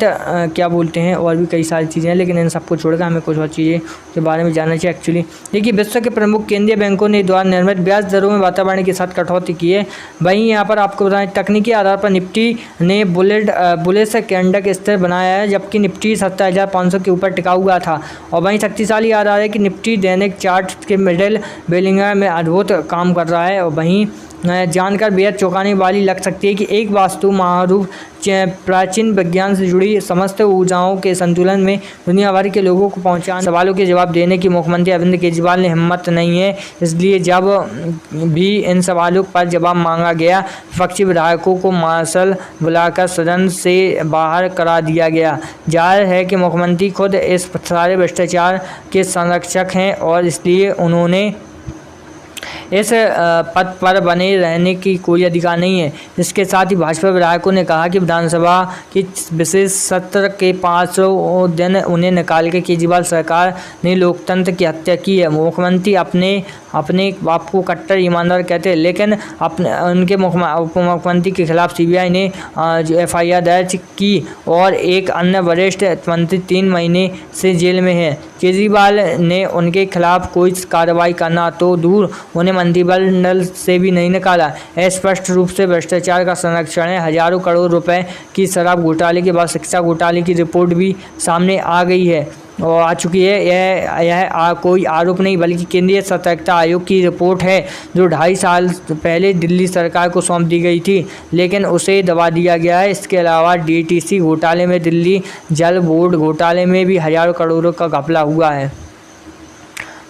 S1: क्या बोलते हैं, और भी कई सारी चीज़ें हैं, लेकिन इन सबको छोड़कर हमें कुछ और चीज़ें के बारे में जानना चाहिए। एक्चुअली देखिए, विश्व के प्रमुख केंद्रीय बैंकों ने द्वारा निर्मित ब्याज दरों में वातावरण के साथ कटौती की है। वहीं यहाँ पर आपको बताएं, तकनीकी आधार पर निफ्टी ने बुलिश कैंडल स्थिर बनाया है, जबकि निफ्टी 70,500 के ऊपर टिका हुआ था। और वहीं शक्तिशाली आधार है कि निफ्टी दैनिक चार्ट के मिडिल बेलिंगर में अद्भुत काम कर रहा है। और वहीं जानकर बेहद चौंकाने वाली लग सकती है कि एक वास्तु महारूप प्राचीन विज्ञान से जुड़ी समस्त ऊर्जाओं के संतुलन में दुनिया भर के लोगों को पहुंचाने सवालों के जवाब देने की मुख्यमंत्री अरविंद केजरीवाल ने हिम्मत नहीं है। इसलिए जब भी इन सवालों पर जवाब मांगा गया, विपक्षी विधायकों को मार्शल बुलाकर सदन से बाहर करा दिया गया। जाहिर है कि मुख्यमंत्री खुद इस सारे भ्रष्टाचार के संरक्षक हैं और इसलिए उन्होंने इस पद पर बने रहने की कोई अधिकार नहीं है। इसके साथ ही भाजपा विधायकों ने कहा कि विधानसभा की विशेष सत्र के 500 दिन उन्हें निकाल के केजरीवाल सरकार ने लोकतंत्र की हत्या की है। मुख्यमंत्री अपने बाप को कट्टर ईमानदार कहते हैं, लेकिन उनके उप मुख्यमंत्री के खिलाफ CBI ने FIR दर्ज की और एक अन्य वरिष्ठ मंत्री 3 महीने से जेल में है। केजरीवाल ने उनके खिलाफ कोई कार्रवाई करना तो दूर, उन्हें मंत्रिमंडल से भी नहीं निकाला। स्पष्ट रूप से भ्रष्टाचार का संरक्षण है। हजारों करोड़ रुपए की शराब घोटाले के बाद शिक्षा घोटाले की रिपोर्ट भी सामने आ गई है और आ चुकी है। यह कोई आरोप नहीं बल्कि केंद्रीय सतर्कता आयोग की रिपोर्ट है, जो 2.5 साल पहले दिल्ली सरकार को सौंप दी गई थी, लेकिन उसे दबा दिया गया है। इसके अलावा DTC घोटाले में, दिल्ली जल बोर्ड घोटाले में भी हजारों करोड़ों का घपला हुआ है।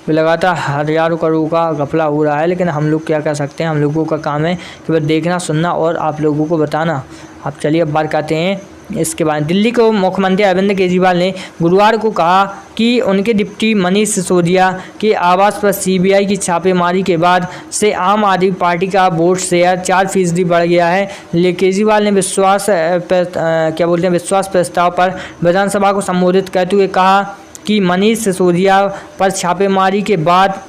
S1: लगातार हजारों करोड़ का घपला हो रहा है, लेकिन हम लोग क्या कर सकते हैं। हम लोगों का काम है कि बस देखना, सुनना और आप लोगों को बताना। अब चलिए अब बात करते हैं इसके बाद। दिल्ली को मुख्यमंत्री अरविंद केजरीवाल ने गुरुवार को कहा कि उनके डिप्टी मनीष सिसोदिया के आवास पर CBI की छापेमारी के बाद से आम आदमी पार्टी का वोट शेयर 4% बढ़ गया है। लेकिन केजरीवाल ने विश्वास प्रस्ताव पर विधानसभा को संबोधित करते हुए कहा कि मनीष सिसोदिया पर छापेमारी के बाद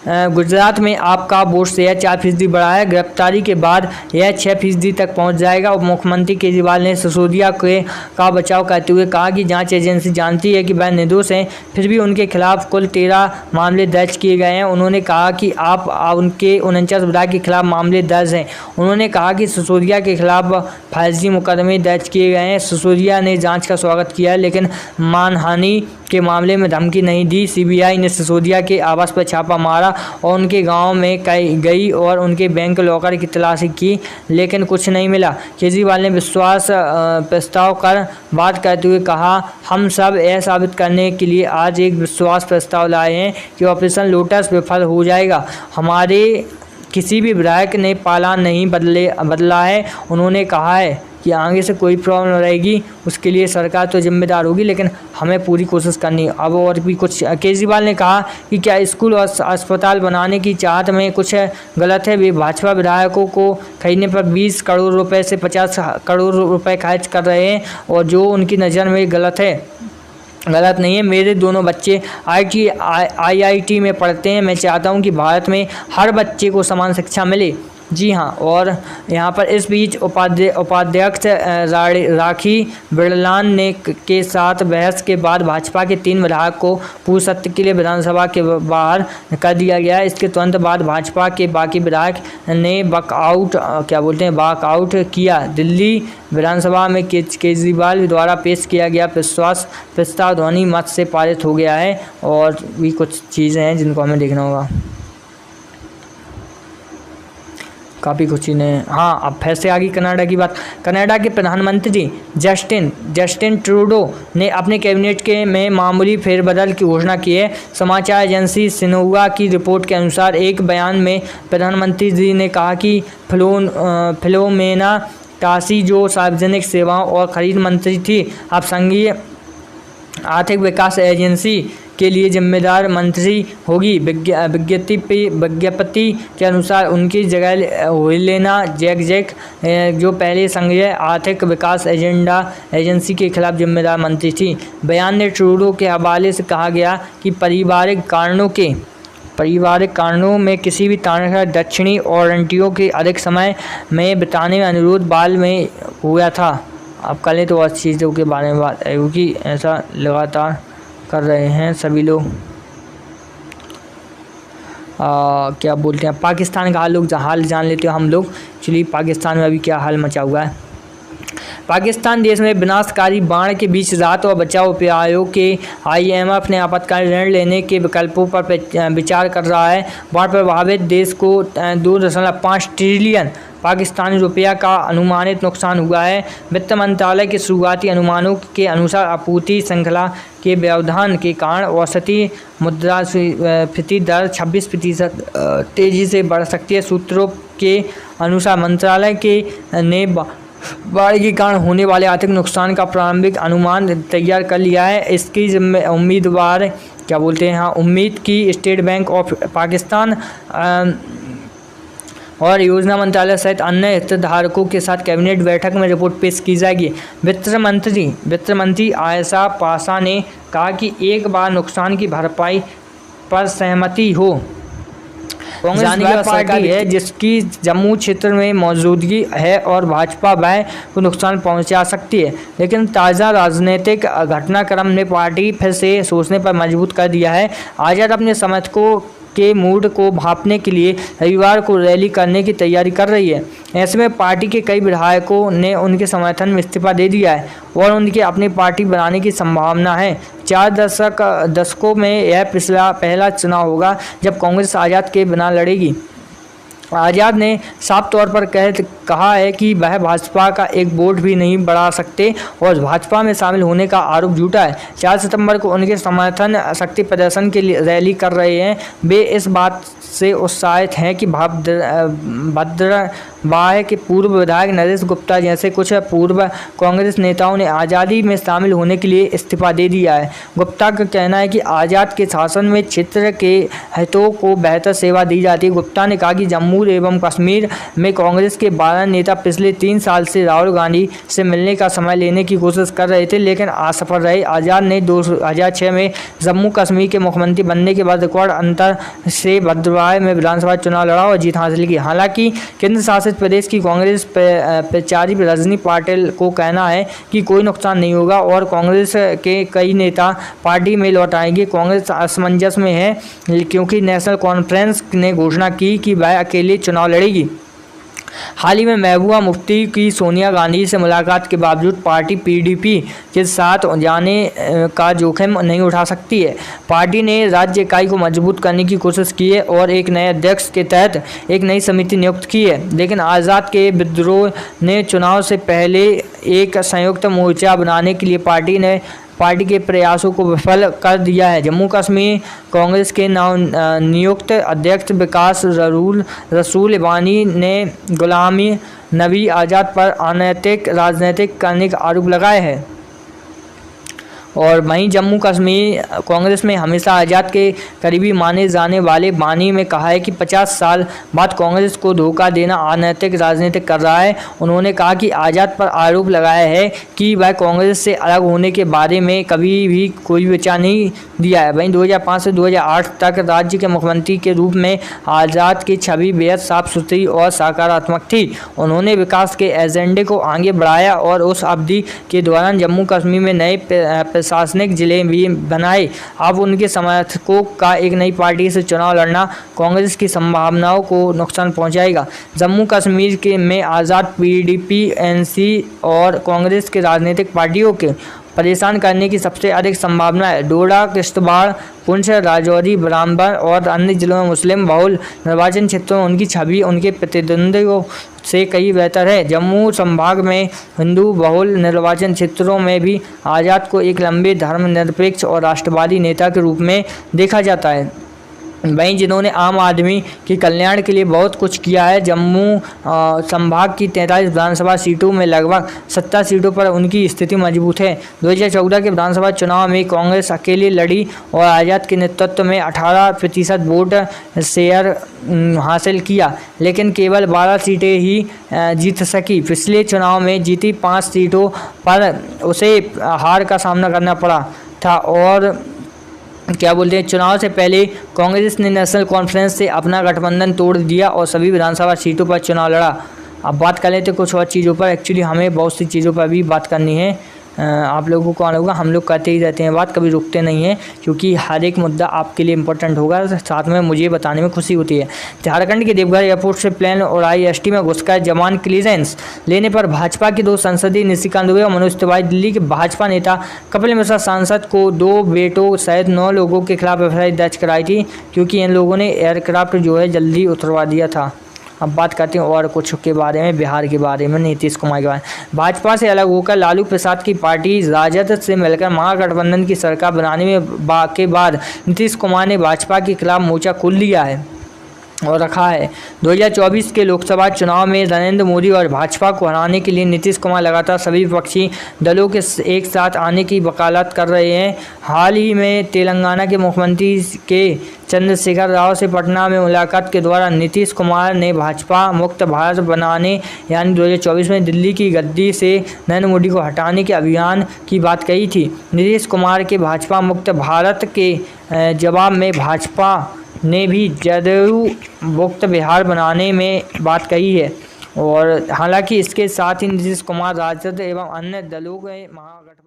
S1: गुजरात में आपका वोट शेयर 4% बढ़ा है। गिरफ्तारी के बाद यह 6% तक पहुंच जाएगा। उप मुख्यमंत्री केजरीवाल ने सिसोदिया का बचाव करते हुए कहा कि जांच एजेंसी जानती है कि वह निर्दोष हैं, फिर भी उनके खिलाफ कुल 13 मामले दर्ज किए गए हैं। उन्होंने कहा कि आप उनके 49 विधायक के खिलाफ मामले दर्ज हैं। उन्होंने कहा कि सिसोदिया के खिलाफ फर्जी मुकदमे दर्ज किए गए हैं। सिसोदिया ने जाँच का स्वागत किया है, लेकिन मानहानि के मामले में धमकी नहीं दी। सीबीआई ने सिसोदिया के आवास पर छापा मारा और उनके गांव में गई और उनके बैंक लॉकर की तलाशी की, लेकिन कुछ नहीं मिला। केजरीवाल ने विश्वास प्रस्ताव कर बात करते हुए कहा, हम सब यह साबित करने के लिए आज एक विश्वास प्रस्ताव लाए हैं कि ऑपरेशन लोटस विफल हो जाएगा। हमारे किसी भी विधायक ने पाला नहीं बदला है। उन्होंने कहा है कि आगे से कोई प्रॉब्लम रहेगी उसके लिए सरकार तो जिम्मेदार होगी, लेकिन हमें पूरी कोशिश करनी है। अब और भी कुछ केजरीवाल ने कहा कि क्या स्कूल और अस्पताल बनाने की चाहत में कुछ गलत है। वे भाजपा विधायकों को खरीदने पर 20 करोड़ रुपए से 50 करोड़ रुपए खर्च कर रहे हैं और जो उनकी नज़र में गलत नहीं है। मेरे दोनों बच्चे IIT में पढ़ते हैं। मैं चाहता हूं कि भारत में हर बच्चे को समान शिक्षा मिले। जी हाँ, और यहाँ पर इस बीच उपाध्यक्ष राखी बिरलान ने के साथ बहस के बाद भाजपा के 3 विधायक को पूरे सत्र के लिए विधानसभा के बाहर कर दिया गया। इसके तुरंत बाद भाजपा के बाकी विधायक ने वॉकआउट किया। दिल्ली विधानसभा में केजरीवाल द्वारा पेश किया गया विश्वास प्रस्ताव ध्वनि मत से पारित हो गया है। और भी कुछ चीज़ें हैं जिनको हमें देखना होगा, काफ़ी कुछ चीज़ें। हाँ, अब फिर से आ गई कनाडा की बात। कनाडा के प्रधानमंत्री जस्टिन ट्रूडो ने अपने कैबिनेट में मामूली फेरबदल की घोषणा की है। समाचार एजेंसी सिन्हुआ की रिपोर्ट के अनुसार एक बयान में प्रधानमंत्री जी ने कहा कि फिलोमेना कासी, जो सार्वजनिक सेवाओं और खरीद मंत्री थी, अब संघीय आर्थिक विकास एजेंसी के लिए जिम्मेदार मंत्री होगी। विज्ञप्ति के अनुसार उनकी जगह हेलेना जैक, जो पहले संघीय आर्थिक विकास एजेंसी के खिलाफ जिम्मेदार मंत्री थी। बयान में ट्रूडो के हवाले से कहा गया कि पारिवारिक कारणों में किसी भी तरह का दक्षिणी ओंटारियो के अधिक समय में बिताने का अनुरोध बाल में हुआ था। अब कल तो और चीज़ों के बारे में बात है, क्योंकि ऐसा लगातार कर रहे हैं सभी लोग। क्या बोलते हैं, पाकिस्तान का हाल जान लेते हो हम लोग। चलिए, पाकिस्तान में अभी क्या हाल मचा हुआ है। पाकिस्तान देश में विनाशकारी बाढ़ के बीच राहत और बचाव उपायों के IMF ने आपातकालीन ऋण लेने के विकल्पों पर विचार कर रहा है। बाढ़ प्रभावित देश को 2.5 ट्रिलियन पाकिस्तानी रुपया का अनुमानित नुकसान हुआ है। वित्त मंत्रालय के शुरुआती अनुमानों के अनुसार आपूर्ति श्रृंखला के व्यवधान के कारण औसती मुद्रास्फीति दर 26% तेजी से बढ़ सकती है। सूत्रों के अनुसार मंत्रालय ने बाढ़ के कारण होने वाले आर्थिक नुकसान का प्रारंभिक अनुमान तैयार कर लिया है। इसकी उम्मीद की स्टेट बैंक ऑफ पाकिस्तान और योजना मंत्रालय सहित अन्य हितधारकों के साथ कैबिनेट बैठक में रिपोर्ट पेश की जाएगी। वित्त मंत्री आयशा पासा ने कहा कि एक बार नुकसान की भरपाई पर सहमति हो। कांग्रेस पार्टी है जिसकी जम्मू क्षेत्र में मौजूदगी है और भाजपा वह को नुकसान पहुंचा सकती है, लेकिन ताज़ा राजनीतिक घटनाक्रम ने पार्टी फिर से सोचने पर मजबूर कर दिया है। आज़ाद अपने समर्थकों के मूड को भांपने के लिए रविवार को रैली करने की तैयारी कर रही है। ऐसे में पार्टी के कई विधायकों ने उनके समर्थन में इस्तीफा दे दिया है और उनकी अपनी पार्टी बनाने की संभावना है। 4 दशकों में यह पहला चुनाव होगा जब कांग्रेस आज़ाद के बिना लड़ेगी। आज़ाद ने साफ तौर पर कहा है कि वह भाजपा का एक वोट भी नहीं बढ़ा सकते और भाजपा में शामिल होने का आरोप झूठा है। 4 सितंबर को उनके समर्थन शक्ति प्रदर्शन के लिए रैली कर रहे हैं। वे इस बात से उत्साहित हैं कि भद्रवाह के पूर्व विधायक नरेश गुप्ता जैसे कुछ पूर्व कांग्रेस नेताओं ने आज़ादी में शामिल होने के लिए इस्तीफा दे दिया है। गुप्ता का कहना है कि आज़ाद के शासन में क्षेत्र के हितों को बेहतर सेवा दी जाती है। गुप्ता ने कहा कि जम्मू एवं कश्मीर में कांग्रेस के 12 नेता पिछले 3 साल से राहुल गांधी से मिलने का समय लेने की कोशिश कर रहे थे, लेकिन असफल रहे। आज़ाद ने 2006 में जम्मू कश्मीर के मुख्यमंत्री बनने के बाद रिकॉर्ड अंतर से भद्रवाह में विधानसभा चुनाव लड़ा और जीत हासिल की। हालांकि केंद्र शासित प्रदेश की कांग्रेस प्रचारी रजनी पाटिल को कहना है कि कोई नुकसान नहीं होगा और कांग्रेस के कई नेता पार्टी में लौट आएंगे। कांग्रेस असमंजस में है क्योंकि नेशनल कॉन्फ्रेंस ने घोषणा की कि वह अकेले चुनाव लड़ेगी। हाल ही में महबूबा मुफ्ती की सोनिया गांधी से मुलाकात के बावजूद पार्टी पीडीपी के साथ जाने का जोखिम नहीं उठा सकती है। पार्टी ने राज्य इकाई को मजबूत करने की कोशिश की है और एक नए अध्यक्ष के तहत एक नई समिति नियुक्त की है, लेकिन आज़ाद के विद्रोह ने चुनाव से पहले एक संयुक्त मोर्चा बनाने के लिए पार्टी के प्रयासों को विफल कर दिया है। जम्मू कश्मीर कांग्रेस के नवनियुक्त अध्यक्ष विकास रसूल वानी ने गुलाम नबी आज़ाद पर अनैतिक राजनीति करने का आरोप लगाया है। और वहीं जम्मू कश्मीर कांग्रेस में हमेशा आज़ाद के करीबी माने जाने वाले वानी में कहा है कि 50 साल बाद कांग्रेस को धोखा देना अनैतिक राजनीति कर रहा है। उन्होंने कहा कि आज़ाद पर आरोप लगाया है कि वह कांग्रेस से अलग होने के बारे में कभी भी कोई विचार नहीं दिया है। वहीं 2005 से 2008 तक राज्य के मुख्यमंत्री के रूप में आज़ाद की छवि बेहद साफ सुथरी और सकारात्मक थी। उन्होंने विकास के एजेंडे को आगे बढ़ाया और उस अवधि के दौरान जम्मू कश्मीर में नए प्रशासनिक जिले भी बनाए। अब उनके समर्थकों का एक नई पार्टी से चुनाव लड़ना कांग्रेस की संभावनाओं को नुकसान पहुंचाएगा। जम्मू कश्मीर में आज़ाद पीडीपी, एनसी और कांग्रेस के राजनीतिक पार्टियों के परेशान करने की सबसे अधिक संभावना है। डोडा, किश्तवाड़, पुंछ, राजौरी, बरामबार और अन्य जिलों में मुस्लिम बहुल निर्वाचन क्षेत्रों में उनकी छवि उनके प्रतिद्वंदियों से कई बेहतर है। जम्मू संभाग में हिंदू बहुल निर्वाचन क्षेत्रों में भी आज़ाद को एक लंबे धर्मनिरपेक्ष और राष्ट्रवादी नेता के रूप में देखा जाता है। वहीं जिन्होंने आम आदमी के कल्याण के लिए बहुत कुछ किया है। जम्मू संभाग की 43 विधानसभा सीटों में लगभग 70 सीटों पर उनकी स्थिति मजबूत है। 2014 के विधानसभा चुनाव में कांग्रेस अकेली लड़ी और आज़ाद के नेतृत्व में 18% वोट शेयर हासिल किया, लेकिन केवल 12 सीटें ही जीत सकी। पिछले चुनाव में जीती 5 सीटों पर उसे हार का सामना करना पड़ा था। और चुनाव से पहले कांग्रेस ने नेशनल कॉन्फ्रेंस से अपना गठबंधन तोड़ दिया और सभी विधानसभा सीटों पर चुनाव लड़ा। अब बात कर लेते कुछ और चीज़ों पर। एक्चुअली हमें बहुत सी चीज़ों पर भी बात करनी है। आप लोगों को कौन होगा, हम लोग करते ही रहते हैं बात, कभी रुकते नहीं हैं, क्योंकि हर एक मुद्दा आपके लिए इंपॉर्टेंट होगा, साथ में मुझे बताने में खुशी होती है। झारखंड के देवघर एयरपोर्ट से प्लेन और IST में घुसकर जवान क्लियरेंस लेने पर भाजपा के 2 सांसद निशिकांत दुबे और मनोज तिवारी, दिल्ली के भाजपा नेता कपिल मिश्रा सांसद को 2 बेटों सहित 9 लोगों के खिलाफ FIR दर्ज कराई थी, क्योंकि इन लोगों ने एयरक्राफ्ट जल्दी उतरवा दिया था। अब बात करते हैं और कुछ के बारे में, बिहार के बारे में, नीतीश कुमार के बारे में। भाजपा से अलग होकर लालू प्रसाद की पार्टी राजद से मिलकर महागठबंधन की सरकार बनाने के बाद नीतीश कुमार ने भाजपा के खिलाफ मोर्चा खोल लिया है और रखा है। 2024 के लोकसभा चुनाव में नरेंद्र मोदी और भाजपा को हराने के लिए नीतीश कुमार लगातार सभी विपक्षी दलों के एक साथ आने की वकालत कर रहे हैं। हाल ही में तेलंगाना के मुख्यमंत्री के चंद्रशेखर राव से पटना में मुलाकात के दौरान नीतीश कुमार ने भाजपा मुक्त भारत बनाने यानी 2024 में दिल्ली की गद्दी से नरेंद्र मोदी को हटाने के अभियान की बात कही थी। नीतीश कुमार के भाजपा मुक्त भारत के जवाब में भाजपा ने भी जदयू मुक्त बिहार बनाने में बात कही है। और हालांकि इसके साथ ही नीतीश कुमार राजद एवं अन्य दलों के महागठबंधन